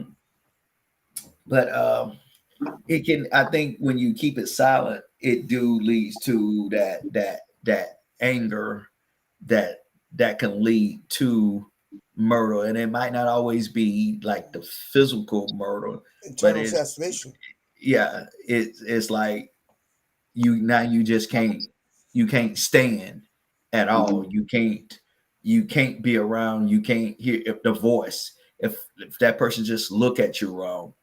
it can, I think when you keep it silent, it do leads to that anger that can lead to murder. And it might not always be like the physical murder, but internal it's assassination. yeah, it's like you just can't stand at all. You can't be around, you can't hear if the voice, if that person just look at you wrong,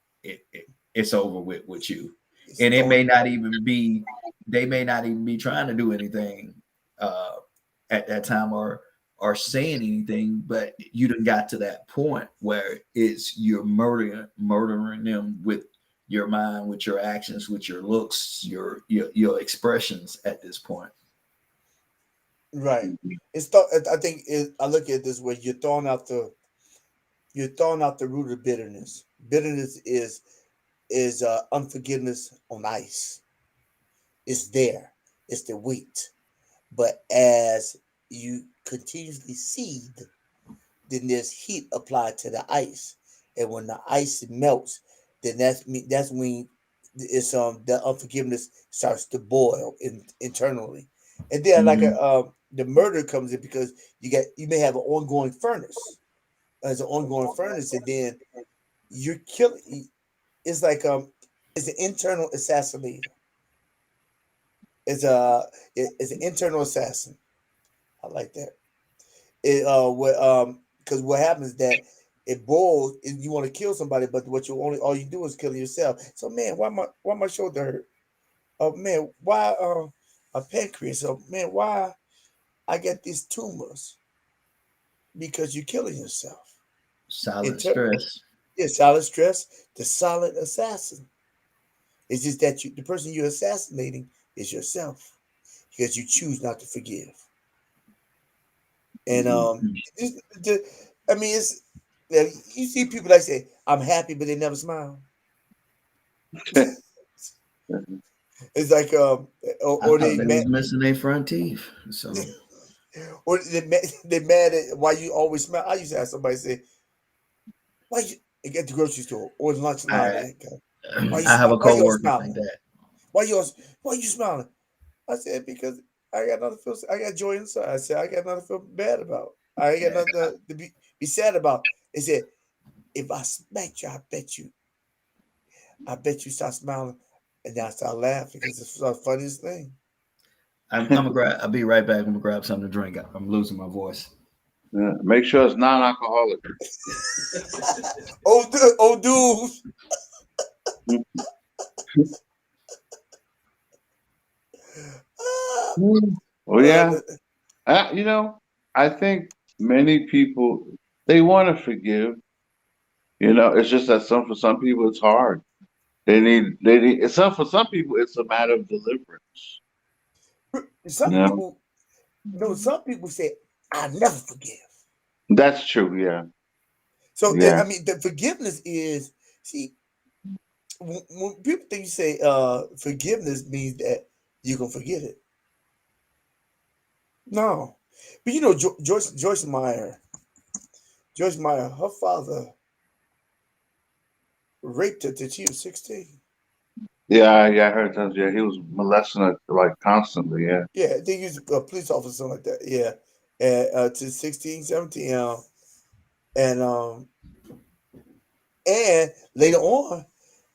it's over with you. It's And it throwing. may not even be, they may not even be trying to do anything uh at that time or saying anything, but you done got to that point where it's you're murdering them with your mind, with your actions, with your looks, your expressions at this point. Right. I think I look at it this way: you're throwing out the root of bitterness. Bitterness is unforgiveness on ice. It's there. It's the wheat. But as you continuously seed, then there's heat applied to the ice, and when the ice melts, then that's when it's the unforgiveness starts to boil internally, and then like Mhm. the murder comes in because you may have an ongoing furnace as an ongoing furnace, and then you're killing. It's like it's an internal assassinator. It's it's an internal assassin. I like that. It what because what happens is that it boils and you want to kill somebody, but what you only all you do is kill yourself. So man, why my shoulder hurt? Oh man, why a pancreas? Oh man, why I get these tumors? Because you're killing yourself. Silent Inter- stress. yeah, silent stress, the silent assassin. It's just that the person you're assassinating is yourself because you choose not to forgive. And I mean, it's you see people that say, "I'm happy," but they never smile. It's like I or thought they they mad, was missing their front teeth. So or they mad at why you always smile. I used to have somebody say, "Why you at the grocery store or the lunch line? I Why you I have a why you all coworker like smiling? that. Why you smiling?" I said, "Because I got nothing to feel. I got joy inside." I said, "I got nothing to feel bad about. I ain't got Yeah. nothing to be sad about." They said, "If I smacked you, I bet you start smiling." And then I start laughing because it's the funniest thing. I'm gonna grab. I'll be right back. I'm gonna grab something to drink. I'm losing my voice. Yeah. Make sure it's non-alcoholic. Oh, dude. Ah, Oh uh, yeah. You know, I think many people they want to forgive. You know, it's just that some for some people it's hard. They need it's some for some people it's a matter of deliverance. some You know, people, no, some people say, "I never forgive." that's true. Yeah, So, yeah, I mean, the forgiveness is, see, when people think you say forgiveness means that you can forget it. No. But you know, Joyce Meyer, her father raped her till she was 16. yeah, yeah. I heard that. Yeah, he was molesting her like constantly. Yeah. Yeah, they used a police officer, something like that. Yeah. And to 16, 17. And and later on,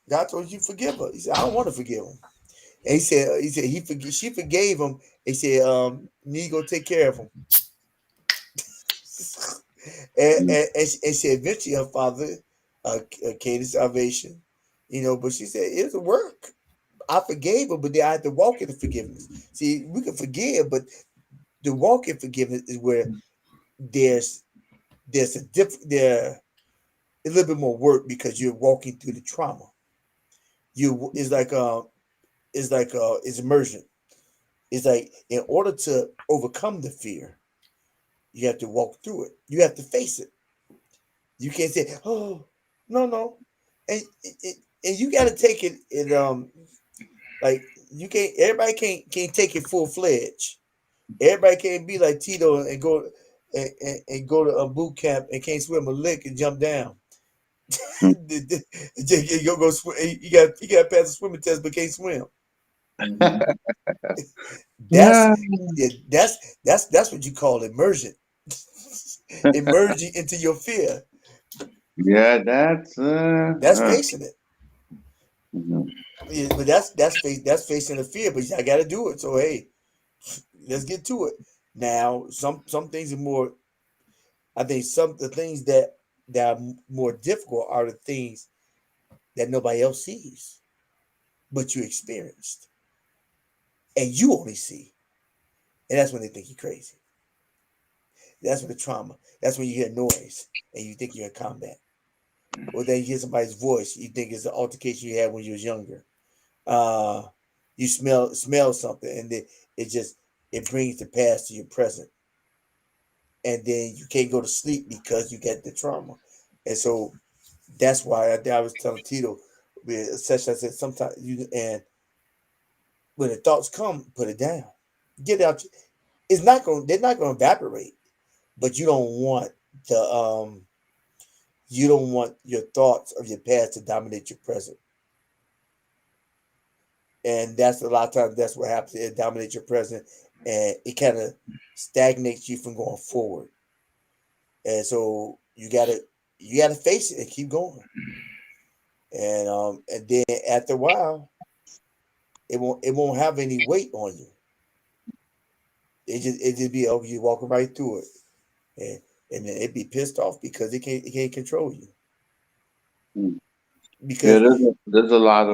God told you forgive her. He said, "I don't want to forgive him." And he said she forgave him. He said, "Need to go take care of him." And she eventually her father came to salvation, but she said it was a work. I forgave her, but then I had to walk in the forgiveness. See, we can forgive, but the walk in forgiveness is where there's there's a there a little bit more work because you're walking through the trauma. You it's immersion. It's like in order to overcome the fear, you have to walk through it. You have to face it. You can't say, "Oh, no, no," and you got to take it. Like you can't. Everybody can't take it full fledged. Everybody can't be like Tito and go to a boot camp and can't swim a lick and jump down. Go swim. You got to pass the swimming test but can't swim. Mhm. That's Yeah, yeah, that's what you call immersion. Emerging into your fear. yeah. That's facing it. Mhm. Yeah, but that's facing the fear. But I got to do it. So hey, let's get to it. Now, some things are more. I think some the things that are more difficult are the things that nobody else sees, but you experienced, and you only see, and that's when they think you're crazy. That's when the trauma. That's when you hear noise and you think you're in combat, or then you hear somebody's voice. You think it's an altercation you had when you was younger. Uh, you smell something, and it brings the past to your present, and then you can't go to sleep because you get the trauma, and so that's why I was telling Tito, with a session, I said sometimes and when the thoughts come, put it down, get it out. They're not going to evaporate, but the you don't want your thoughts of your past to dominate your present, and that's a lot of times that's what happens. It dominates your present, and it kind of stagnates you from going forward. And so you gotta face it and keep going. And then after a while, it won't have any weight on you. It just be, oh, you walking right through it, and and then it be pissed off because it can't control you Mhm. Yeah, because there's a lot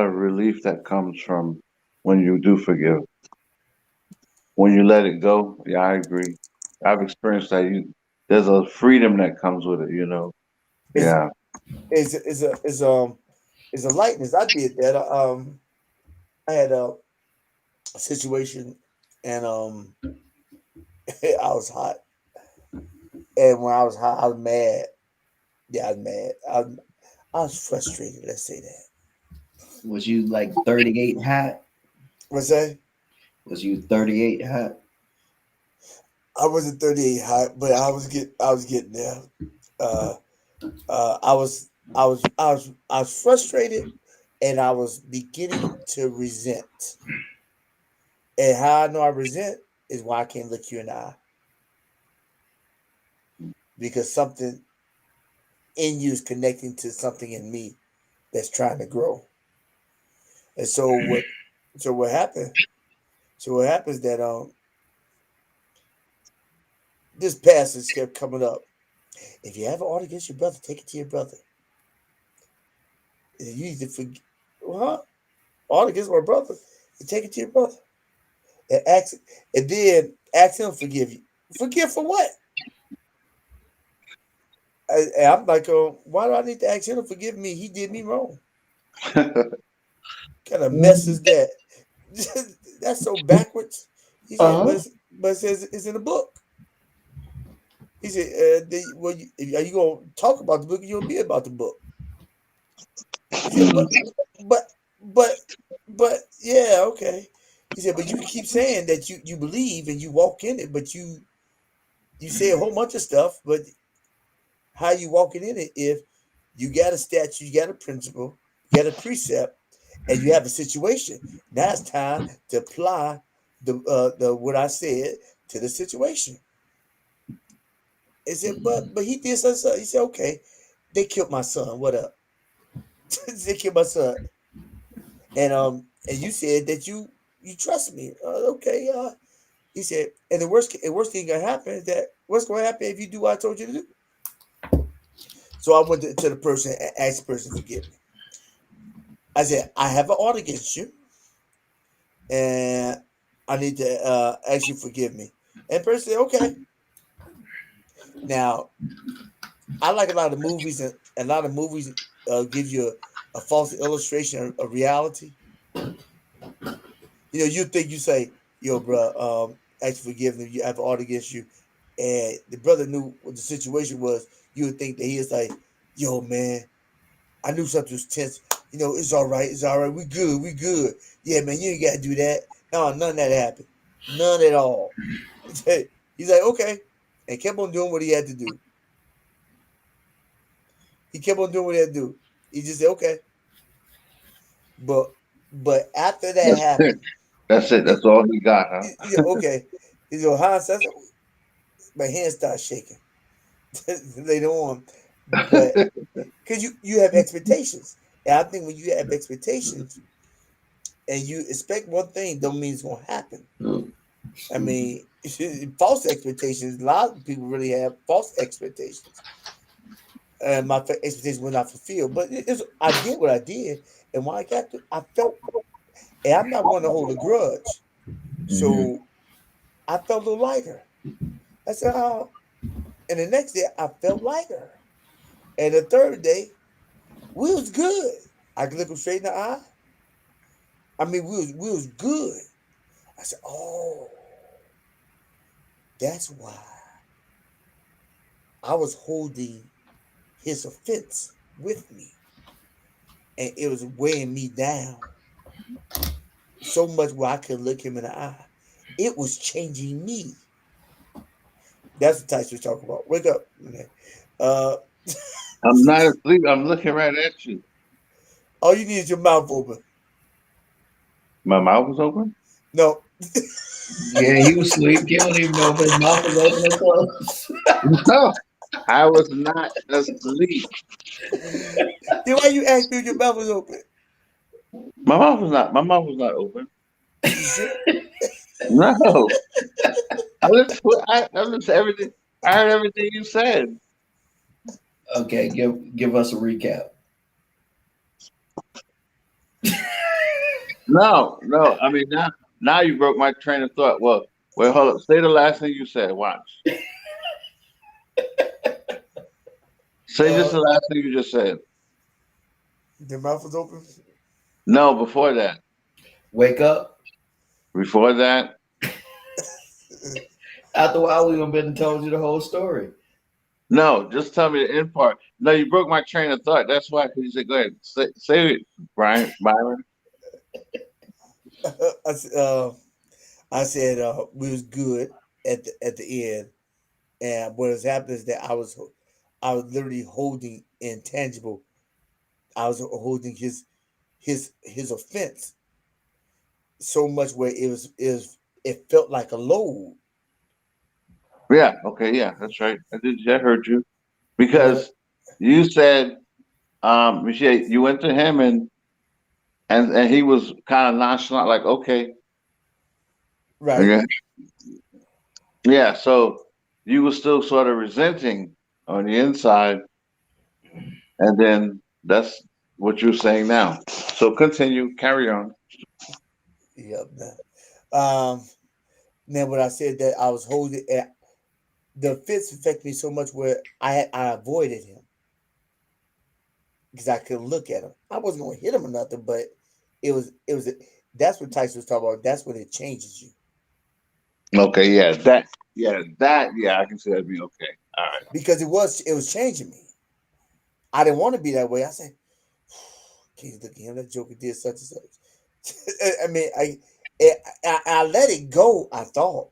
of relief that comes from when you do forgive. When you let it go, yeah, I agree. I've experienced that. There's a freedom that comes with it. it's Yeah. it's it's a it's It's a lightness. I did that. I had a situation, and I was hot, and when I was hot, I was mad. Yeah, I was mad. I was frustrated. Let's say that. Was you like 38 hot? What's that? Was you 38 hot? I wasn't 38 hot, but I was getting there. Uh, I was frustrated, and I was beginning to resent. And how I know I resent is why I can't look you in the eye, because something in you is connecting to something in me that's trying to grow. And so what happened? So what happens that this passage kept coming up. If you have an order against your brother, take it to your brother. And you need to forgive. Huh? Order against my brother, you take it to your brother and ask, and then ask him to forgive you. Forgive for what? And I'm like, why do I need to ask him to forgive me? He did me wrong. Kind of mess is that? That's so backwards. He said, Uh-huh. but it says it's in the book. He said, well, are you gonna talk about the book? Or you gonna be about the book? He said, but, but, but, yeah, okay. He said, but you keep saying that you believe and you walk in it, but you say a whole bunch of stuff, but how you walking in it if you got a statute, you got a principle, you got a precept, and you have a situation. Now it's time to apply the what I said to the situation. He said, but he did something. He said, okay, they killed my son. What up? They killed my son, and you said that you trust me. Okay, he said, and the worst thing gonna happen is that what's gonna happen if you do what I told you to do? So I went to the person and asked the person to forgive me. I said, I have an order against you, and I need to ask you to forgive me. And the person said, okay. Now, I like a lot of movies, and a lot of movies give you a false illustration of reality. You think you say, yo, bro, ask for forgiveness. You have an order against you, and the brother knew what the situation was. You would think that he is like, yo, man, I knew something was tense. It's all right. It's all right. We good. We good. Yeah, man, you ain't got to do that. No, none of that happened. None at all. He's like, okay. And kept on doing what he had to do. He kept on doing what he had to do. He just said, okay. But but after that That's it. happened, That's it. he, That's all he got, huh? he said, okay. He said, Hans, my hands start shaking later on. But because you have expectations. And I think when you have expectations and you expect one thing, don't mean it's going to happen. I mean, false expectations. A lot of people really have false expectations, and my expectations were not fulfilled. But I did what I did, and when I got to, I felt, and I'm not one to hold a grudge, Mm-hmm. so I felt a little lighter. I said, oh, and the next day I felt lighter, and the third day we was good. I could look him straight in the eye. I mean, we was good. I said, oh, that's why I was holding his offense with me, and it was weighing me down so much where I could look him in the eye. It was changing me. That's the type we're talking about. Wake up. Okay. Uh, I'm not asleep. I'm looking right at you. all you need is your mouth open. My mouth was open? No. Yeah, he was asleep. He don't even know if his mouth was open or closed. No, I was not asleep. Then why you ask me if your mouth was open? My mouth was not open. You sure? No. I listened to everything. I heard everything you said. Okay, give us a recap. No, no. I mean now you broke my train of thought. Well, hold up. Say the last thing you said. Watch. Say just Uh, the last thing you just said. Their mouth was open. No, before that. Wake up. Before that. After a while, we would have been and told you the whole story. No, just tell me the end part. No, you broke my train of thought. That's why. Cause you said, "Go ahead, say it, Byron." I, I said we was good at the end, and what was happening is that I was literally holding intangible. I was holding his offense so much where it felt like a load. Yeah. Okay. Yeah, that's right. I did. I heard you You know, because you said, Michelle, you went to him and he was kind of nonchalant, like, okay, right? okay, yeah. So you were still sort of resenting on the inside, and then that's what you're saying now. So continue, carry on. Yep. Um. Then when I said that I was holding, the offense affected me so much where I avoided him because I couldn't look at him. I wasn't going to hit him or nothing, but it was. That's what Tyson was talking about. That's when it changes you Okay, yeah, I can see that being okay. All right. because it was changing me. I didn't want to be that way. I said, "Can't you look at him? That joker did such and such." I mean, I let it go. I thought,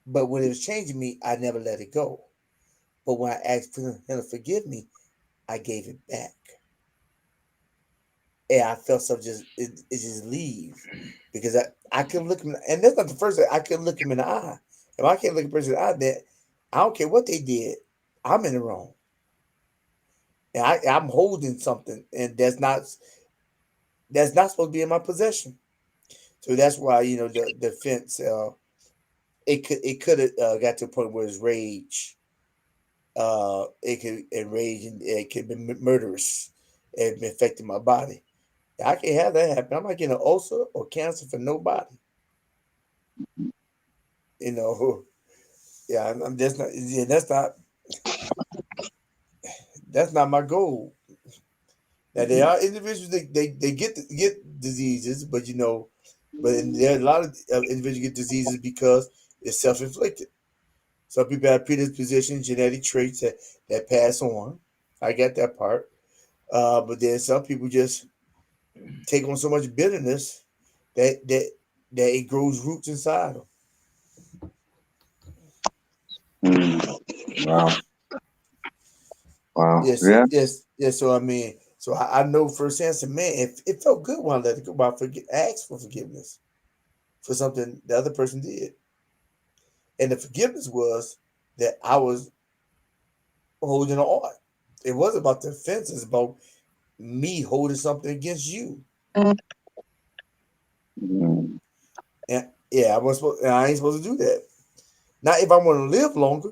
but when it was changing me, I never let it go. But when I asked for him to forgive me, I gave it back, and I felt something it just leave because I couldn't look him, and that's not the first thing. I couldn't look him in the eye. If I can't look a person in the eye, then I don't care what they did. I'm in the wrong, and I'm holding something, and that's not supposed to be in my possession. So that's why the fence. It could have got to a point where it's rage. It could enrage and it could be murderous. It affected my body. I can't have that happen. I'm not getting an ulcer or cancer for nobody. You know, yeah, I'm just not. Yeah, that's not my goal. Now there are individuals they get diseases, but there are a lot of individuals get diseases because it's self inflicted. Some people have predisposition, genetic traits that pass on. I get that part. But then some people just take on so much bitterness that that that it grows roots inside them. Mm, wow, wow, Yes, yeah. yes, yes. So I mean, so I know firsthand. So man, it felt good when I let it go. But asked for forgiveness for something the other person did, and the forgiveness was that I was holding on. It wasn't about the offense. It's about me holding something against you. Mm, And yeah, I ain't supposed to do that. Not if I want to live longer.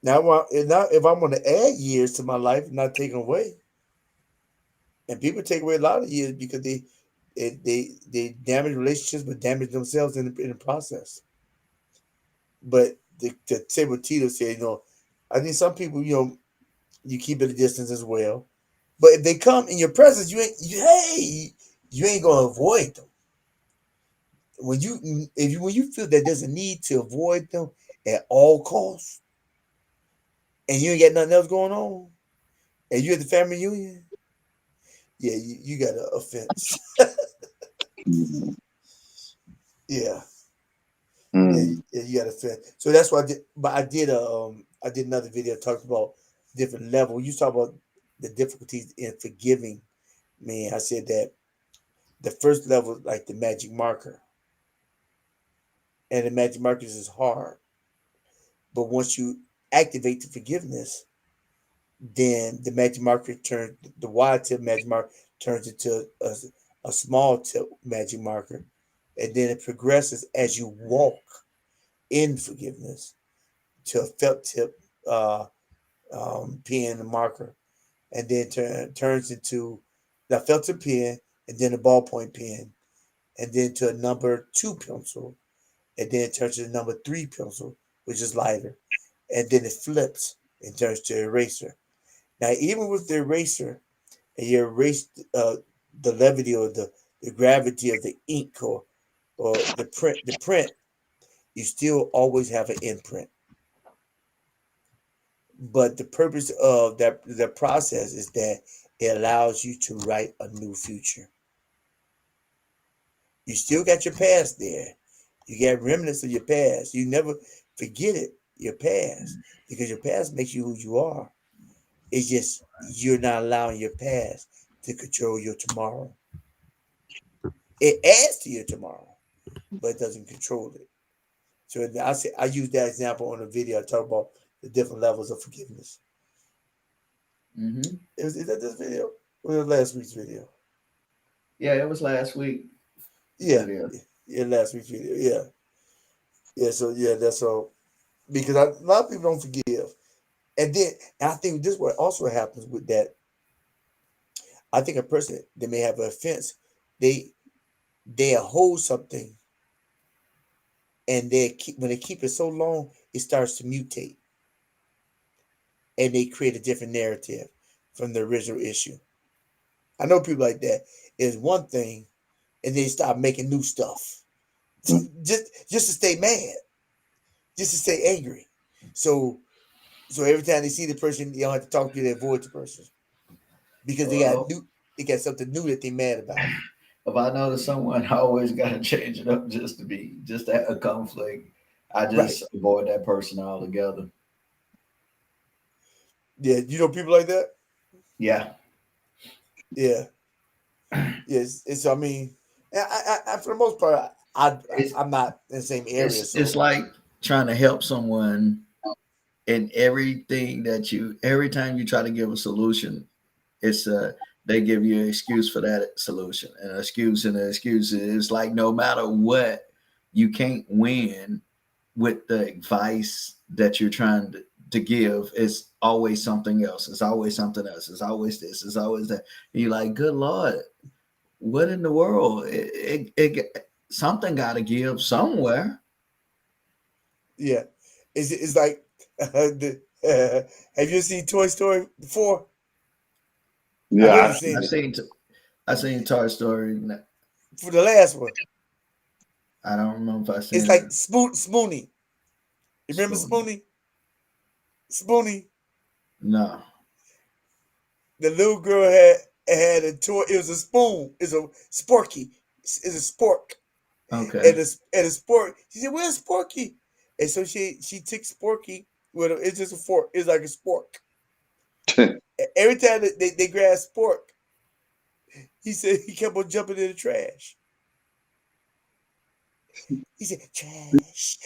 Now if I want to add years to my life, not taken away. And people take away a lot of years because they damage relationships, but damage themselves in the process. But to say what Tito said, I think some people, you keep at a distance as well. But if they come in your presence, you ain't gonna avoid them. When you feel that there's a need to avoid them at all costs, and you ain't got nothing else going on, and you at the family reunion, yeah, you got an offense. mm, Yeah, yeah, mm, yeah, you got an offense. So that's what I did. But I did another video talking about different level. You talk about the difficulties in forgiving. Man, I said that the first level is like the magic marker, and the magic markers is hard. But once you activate the forgiveness, then the magic marker turns the wide tip magic marker turns into a small tip magic marker, and then it progresses as you walk in forgiveness to a felt tip pen and marker, and then turns into the felt tip pen, and then a ballpoint pen, and then to a number two pencil, and then it turns to the number three pencil, which is lighter, and then it flips and turns to eraser. Now, even with the eraser, and you erase the levity or the gravity of the ink or the print, you still always have an imprint. But the purpose of the process is that it allows you to write a new future. You still got your past there. You got remnants of your past. You never forget it, your past, because your past makes you who you are. It's just you're not allowing your past to control your tomorrow. It adds to your tomorrow, but it doesn't control it. So I use that example on a video. I talk about the different levels of forgiveness. Mm-hmm. Is that this video? Or was it last week's video? Yeah, it was last week. Yeah, Video. yeah, last week's video. Yeah, yeah. So yeah, that's all. Because a lot of people don't forgive, and I think this what also happens with that. I think a person they may have an offense, they they hold something, and when they keep it so long, it starts to mutate, and they create a different narrative from the original issue. I know people like that. Is one thing, and they start making new stuff, just to stay mad, just to stay angry. So so every time they see the person, they don't have to talk to, they avoid the person because Well, they got something new that they mad about. if I notice someone, I always got to change it up just to have a conflict. I Right? just avoid that person altogether. Yeah, you know people like that. Yeah, Yeah, yes. It's I mean, for the most part, it's I'm not in the same area, it's so like trying to help someone, and every time you try to give a solution, it's they give you an excuse for that solution, and an excuse and an excuse. It's like no matter what, you can't win with the advice that you're trying to give. It's always something else. It's always something else. It's always this. It's always that. And you're like, good Lord, what in the world? Something got to give somewhere. yeah. It's like have you seen Toy Story before? I Yeah, know I you've see seen I it seen I seen Toy Story. for the last one. I don't know if I It's seen like it. Spoonie. You remember Spoon. Spoonie? Spoonie. No. The little girl had a toy. It was a spoon. It's a sporky. It's a spork. Okay. And a spork. She said, "Where's Sporky?" And so she took Sporky with her. It's just a fork. It's like a spork. it. Every time they grabbed Spork, he said he kept on jumping in the trash. He said, "Trash,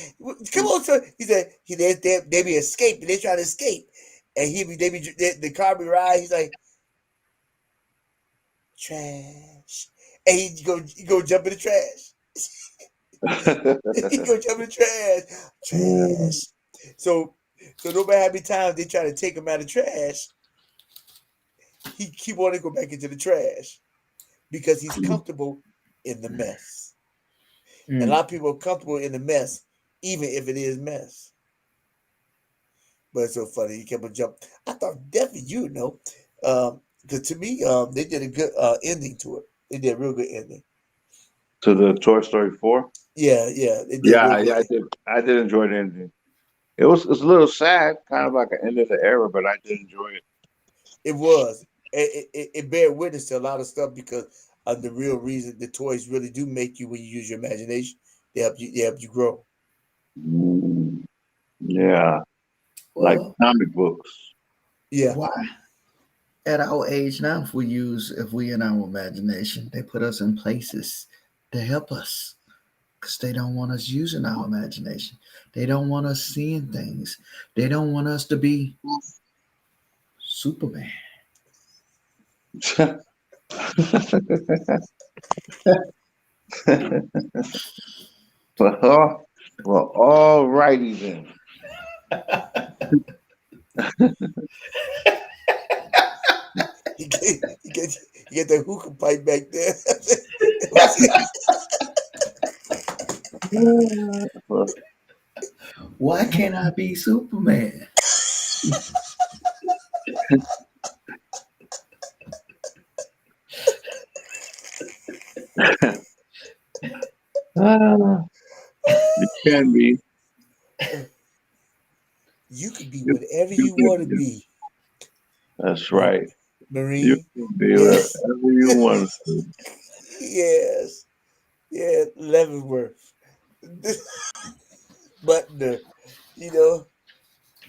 come on, son." He said, they be escaping. They try to escape, and the car be ride. He's like, "Trash," and he go jump in the trash. He go jump in the trash, trash. So no matter how many times they try to take him out of trash, he keep wanting to go back into the trash because he's comfortable in the mess. And a Mm. lot of people are comfortable in the mess, even if it is mess. But it's so funny. He kept on jumping. I thought definitely you would know. Because to me, they did a good ending to it. They did a real good ending. To the Toy Story 4. Yeah, yeah, they did a real Yeah, yeah, good. I did enjoy the ending. It's a little sad, kind of like an end of the era, but I did enjoy it. It was. It bear witness to a lot of stuff because of the real reason the toys really do make you when you use your imagination. They help you grow. Mm, yeah, like Well, comic books. Yeah, why at our age now, if we in our imagination, they put us in places to help us because they don't want us using our imagination. They don't want us seeing things. They don't want us to be Superman. well, well, all righty then. you get that hookah pipe back there. Why can't I be Superman? Ah, it can be. You could be You, whatever you you can want to be. be, That's right. You Marine. can be Yes, whatever you want to. yes, yeah, Leavenworth. Butler, you know,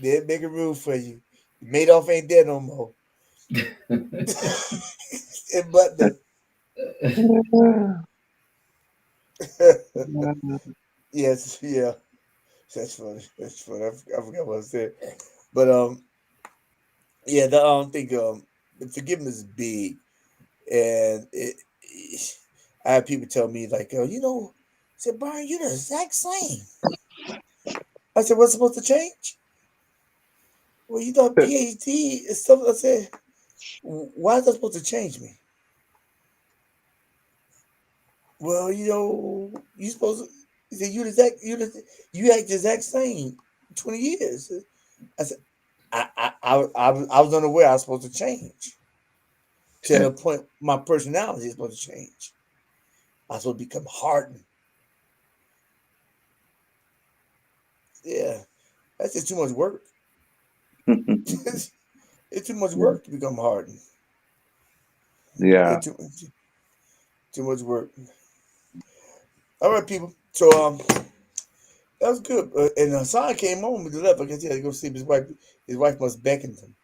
they're making room for you. Madoff ain't there no more. And Butler, yes, yeah, that's funny. That's funny. I forgot what I said, but yeah, I don't think the forgiveness is big, and I have people tell me like, I said, Brian, you're the exact same. I said, what's supposed to change? Well, you got PhD and stuff. I said, why is that supposed to change me? Well, you supposed to. He said, you act the exact same. 20 years. I said, I was unaware I was supposed to change to the point my personality is supposed to change. I was supposed to become hardened. Yeah, that's just too much work. It's too much Yeah. work to become hardened. Yeah. It's too much work. All right, people. So that was good. And Hassan came home with the left. I guess he had to go sleep. His wife must beckon him.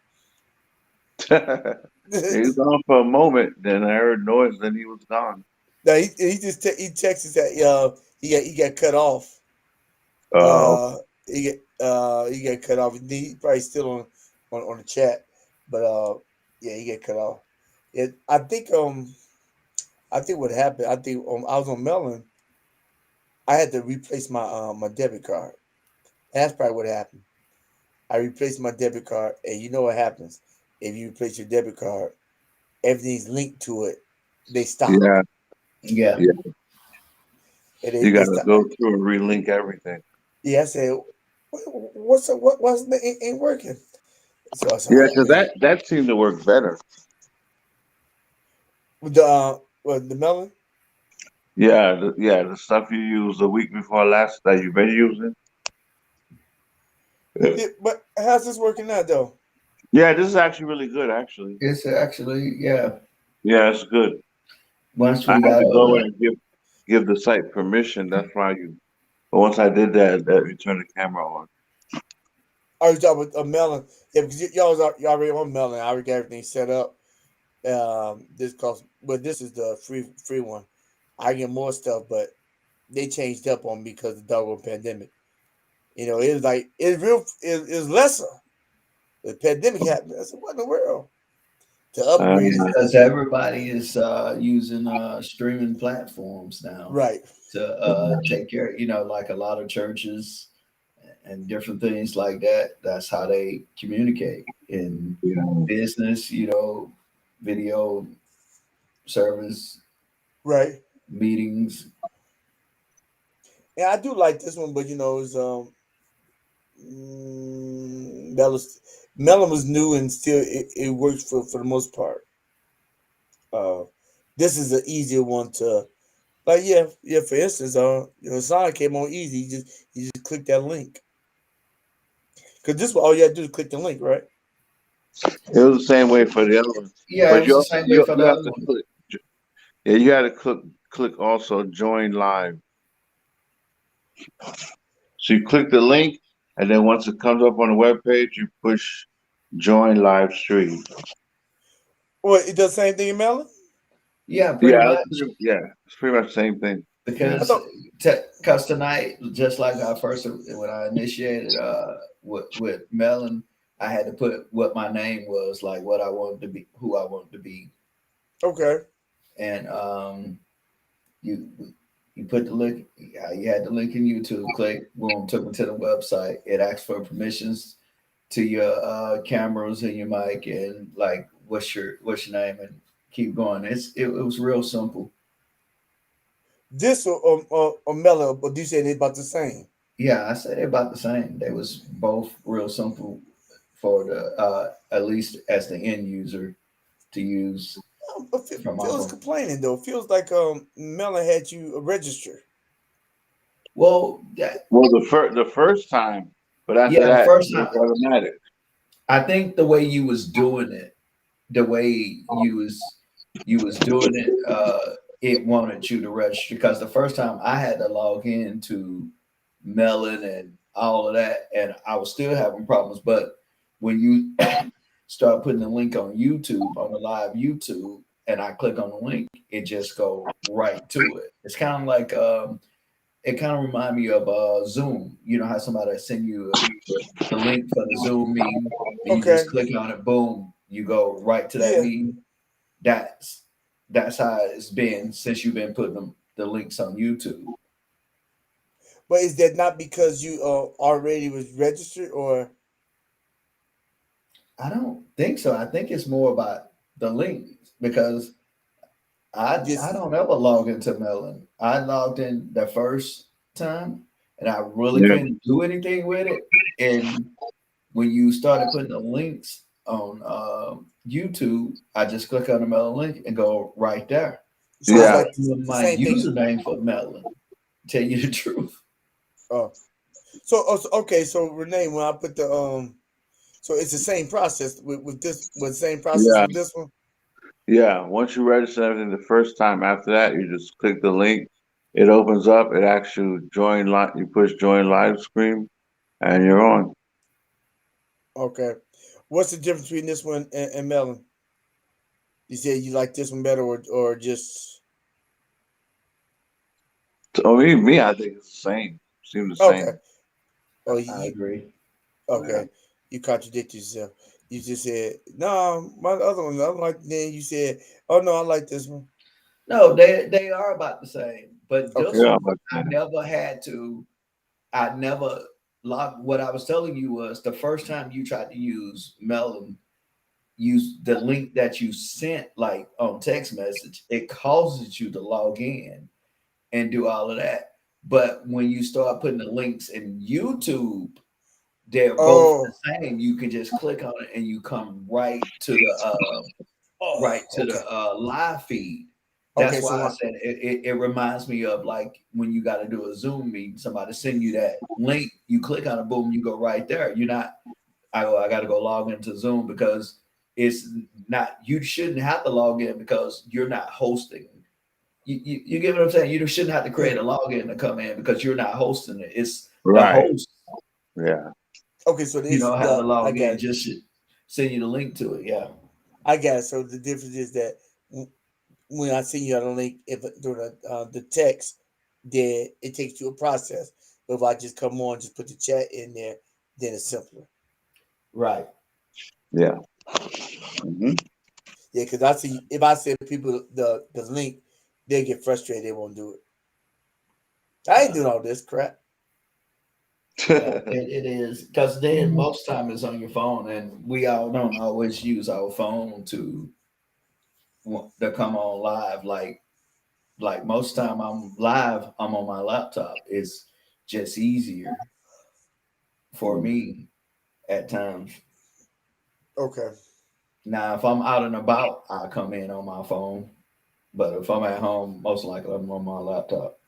He was gone for a moment, then I heard noise, then he was gone. No, he texted that he got cut off. Oh, He got cut off. He probably still on the chat, but yeah, he got cut off. Yeah, I think what happened. I think I was on Melon. I had to replace my debit card. That's probably what happened. I replaced my debit card, and you know what happens if you replace your debit card? Everything's linked to it. They stop, yeah, Yeah. yeah. and You they got to stop. go through and relink everything. Yeah, I said, what's ain't working? So I said, Yeah, oh because man, that seemed to work better. with the melon. Yeah, the stuff you used the week before last that you've been using. Yeah, but how's this working now though? Yeah, this is actually really good. Actually, It's actually, yeah. yeah, it's good. Once I we had got to go in a, and give the site permission. That's why you. But once I did that, you turn the camera on. Are you talking about a melon? Yeah, because y'all already on melon. I already got everything set up. This cost, but this is the free one. I get more stuff, but they changed up on me because of the doggone pandemic. It was like it was lesser. The pandemic happened. I said, what in the world? To upgrade Uh, it. because everybody is using streaming platforms now Right. to take care, like a lot of churches and different things like that. That's how they communicate in yeah, business, video service, Right. meetings. Yeah, I do like this one, but it's Melon was new and still it works for the most part. Uh, this is an easier one to like. Yeah. For instance, Sonic came on easy. You just click that link because this one all you have to do is click the link, right? it was the same way for the other one. Yeah, it But was the same way for you the have other to one. click. Yeah, you had to click also join live. So you click the link, and then once it comes up on the web page, you push join live stream. Well, it does the same thing in Melon. Yeah, pretty Yeah, much. it's pretty much the same thing. Yeah. I Because thought. because tonight, just like I first when I initiated with Melon, I had to put what my name was, like what I wanted to be, who I wanted to be, Okay. and you you put the link. You had the link in YouTube. Click, boom, took me to the website. It asked for permissions to your cameras and your mic, and like what's your name, and keep going. It was real simple. This or Melon, but you said they about the same. Yeah, I said about the same. They was both real simple for the at least as the end user to use But from my Phil was point. complaining though. Feels like Melon had you register. Well, Well, the first time, but after yeah, the that, first it's time. automatic. I think the way you was doing it, the way you was doing it, it wanted you to register because the first time I had to log into Melon and all of that, and I was still having problems. But when you start putting the link on YouTube, on the live YouTube, and I click on the link, it just go right to it. It's kind of like it kind of remind me of Zoom. You know how somebody send you the link for the Zoom meeting, and you Okay. just click on it, boom, you go right to that Yeah. meeting. That's that's how it's been since you've been putting the links on YouTube. But is that not because you already was registered or I don't think so. I think it's more about the links because I just don't ever log into Melon. I logged in the first time and I really Yeah, couldn't do anything with it. And when you started putting the links on YouTube, I just click on the Melon link and go right there. so I it's yeah, don't like even the my same thing? username for Melon. Tell you the truth. Oh, okay. So Renee, when I put the so it's the same process with this, with the same process yeah, with this one. yeah. Once you register everything the first time, after that, you just click the link. It opens up. It asks you join live. You push join live screen, and you're on. Okay. What's the difference between this one and Melon? You said you like this one better, or just So me, I think it's the same. Seems the okay? same. Oh, I agree. Yeah. okay. You contradict yourself. You just said no. My other one, I don't like. Then you said, oh no, I like this one. No, they are about the same. But this Okay. Yeah, one, but I never had to. I never logged. What I was telling you was the first time you tried to use Melon, use the link that you sent, like on text message. It causes you to log in and do all of that. But when you start putting the links in YouTube, they're both the Oh, same. You can just click on it and you come oh, right to okay, the live feed. okay. That's So why I my said it reminds me of like when you got to do a Zoom meeting, somebody send you that link, you click on it, boom, you go right there. You're not, I got to go log into Zoom because it's not, you shouldn't have to log in because you're not hosting. You get what I'm saying? You shouldn't have to yeah. create a login to come in because you're not hosting it. It's the right. host, Yeah. Okay, so this have to the I log got in, it. just should send you the link to it. Yeah. I got it. So the difference is that when I send you a link, if through the text, then it takes you a process. But if I just come on, just put the chat in there, then it's simpler. Right. Yeah. Hmm. Yeah, because I see if I send people the link, they get frustrated. They won't do it. I ain't Yeah. doing all this crap. Yeah, it is because then most time it's on your phone, and we all don't always use our phone to come on live. Like most time I'm live, I'm on my laptop. It's just easier for me at times. Okay. Now, if I'm out and about, I come in on my phone. But if I'm at home, most likely I'm on my laptop.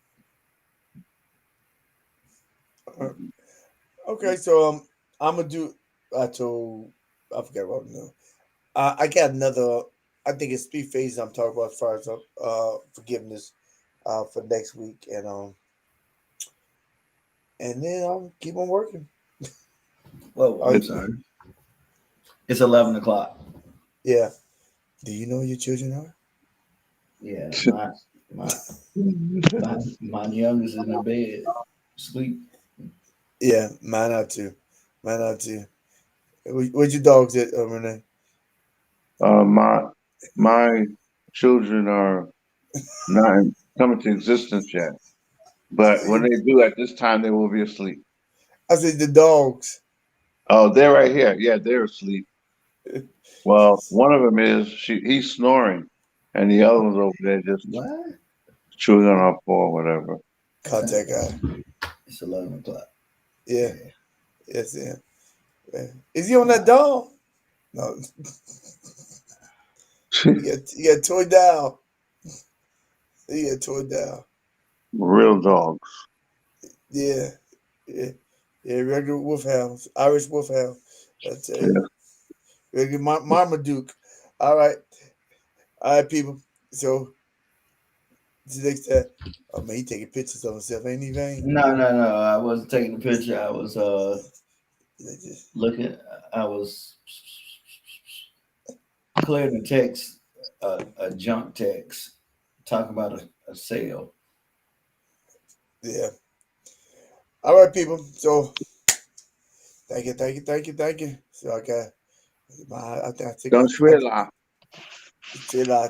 Uh, Okay. So I'm gonna do. I told. I forgot what I'm doing. I got another. I think it's three phases I'm talking about as far as forgiveness for next week, and then I'll keep on working. Whoa, Oh I'm sorry. It's 11 o'clock. yeah. Do you know who your children are? Yeah, my my youngest is in the bed, sleep. Yeah, mine are too. Mine are too. Where's your dogs at, Renee? My my children are not coming to existence yet, but when they do, at this time, they will be asleep. I said the dogs. Oh, they're right here. Yeah, they're asleep. Well, one of them is he's snoring, and the other one's over there just What? chewing on our paw, whatever. Contact guy. It's 11 o'clock. Yeah, Yeah. yes, yeah. Yeah. Is he on that dog? No, you got tore down. You got tore down. Real dogs. Yeah, yeah, yeah. Regular wolfhounds, Irish wolfhound. I tell Yeah. you, regular Marmaduke. All right, all right, people. So the next time, oh man, he taking pictures of himself, ain't he, Vane? No. I wasn't taking a picture. I was Just, looking. I was clearing the text, a junk text, talking about a sale. yeah. All right, people. So thank you. So I got Don't I realize. trailer.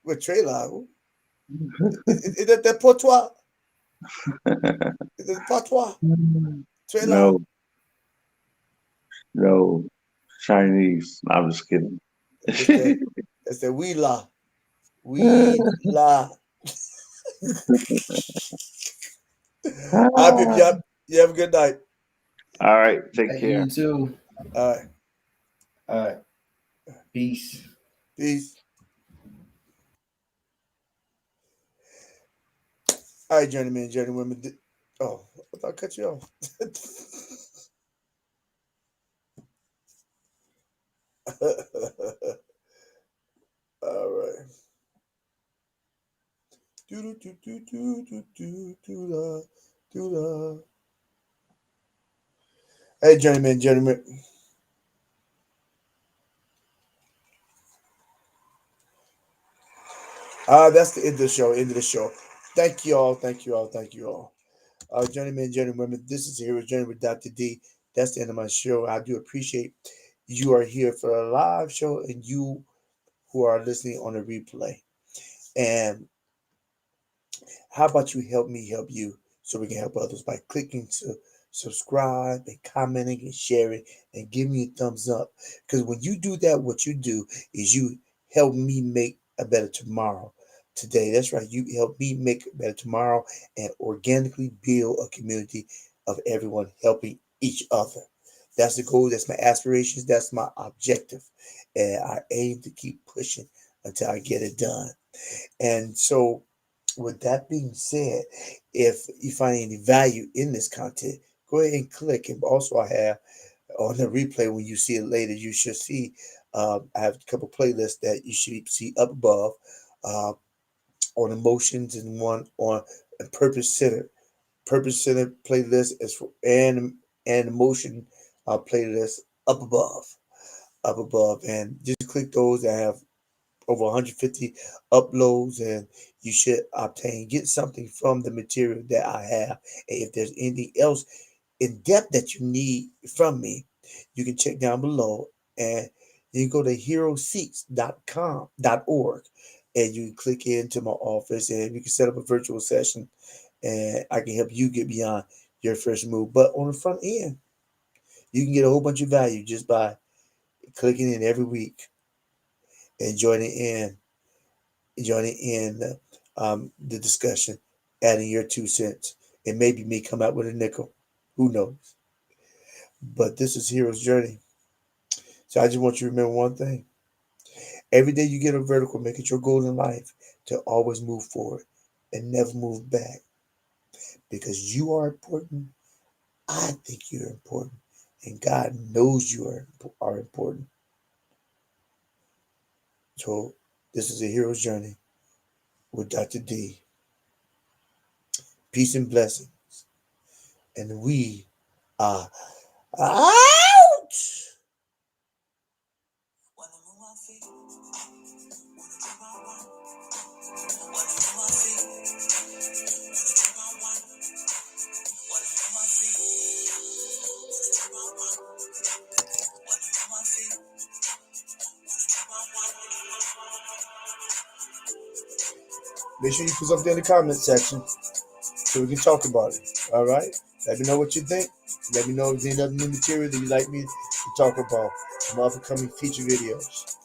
What trailer? Is that patois? Is it patois? Trailer? No, no, Chinese. I'm just kidding. It's the we la. We la. All right, people. You have a good night. All right, take Hey, care. you too. All right. All right. Peace. Peace. All right, journeymen, journeywomen. Oh, I thought I cut you off. All right. Do do do do do do do do da do da. Hey, journeymen, journeymen. That's the end of the show. End of the show. Thank you all. Thank you all. Thank you all. Journeymen, journeywomen. This is the Hero's Journey with Dr. D. That's the end of my show. I do appreciate you are here for a live show and you who are listening on a replay. And how about you help me help you so we can help others by clicking to subscribe and commenting and sharing and giving me a thumbs up. Because when you do that, what you do is you help me make a better tomorrow today. That's right. You help me make a better tomorrow and organically build a community of everyone helping each other. That's the goal. That's my aspirations. That's my objective. And I aim to keep pushing until I get it done. And so, with that being said, if you find any value in this content, go ahead and click. And also, I have on the replay when you see it later, you should see I have a couple playlists that you should see up above uh, on emotions and one on purpose centered. Purpose centered playlist is for and emotion playlist up above, and just click those that have over 150 uploads and you should obtain get something from the material that I have. And if there's anything else in depth that you need from me, you can check down below and you can go to heroseeks.com.org and you can click into my office and we can set up a virtual session and I can help you get beyond your first move. But on the front end, you can get a whole bunch of value just by clicking in every week and joining in the discussion, adding your 2 cents, and maybe me come out with a nickel. Who knows? But this is Hero's Journey. So I just want you to remember one thing. Every day you get a vertical, make it your goal in life to always move forward and never move back. Because you are important. I think you're important. And God knows you are important. So this is a Hero's Journey with Dr. D. Peace and blessings. And we are out. Make sure you put something in the comment section so we can talk about it. All right? Let me know what you think. Let me know if there's any other new material that you'd like me to talk about in my upcoming feature videos.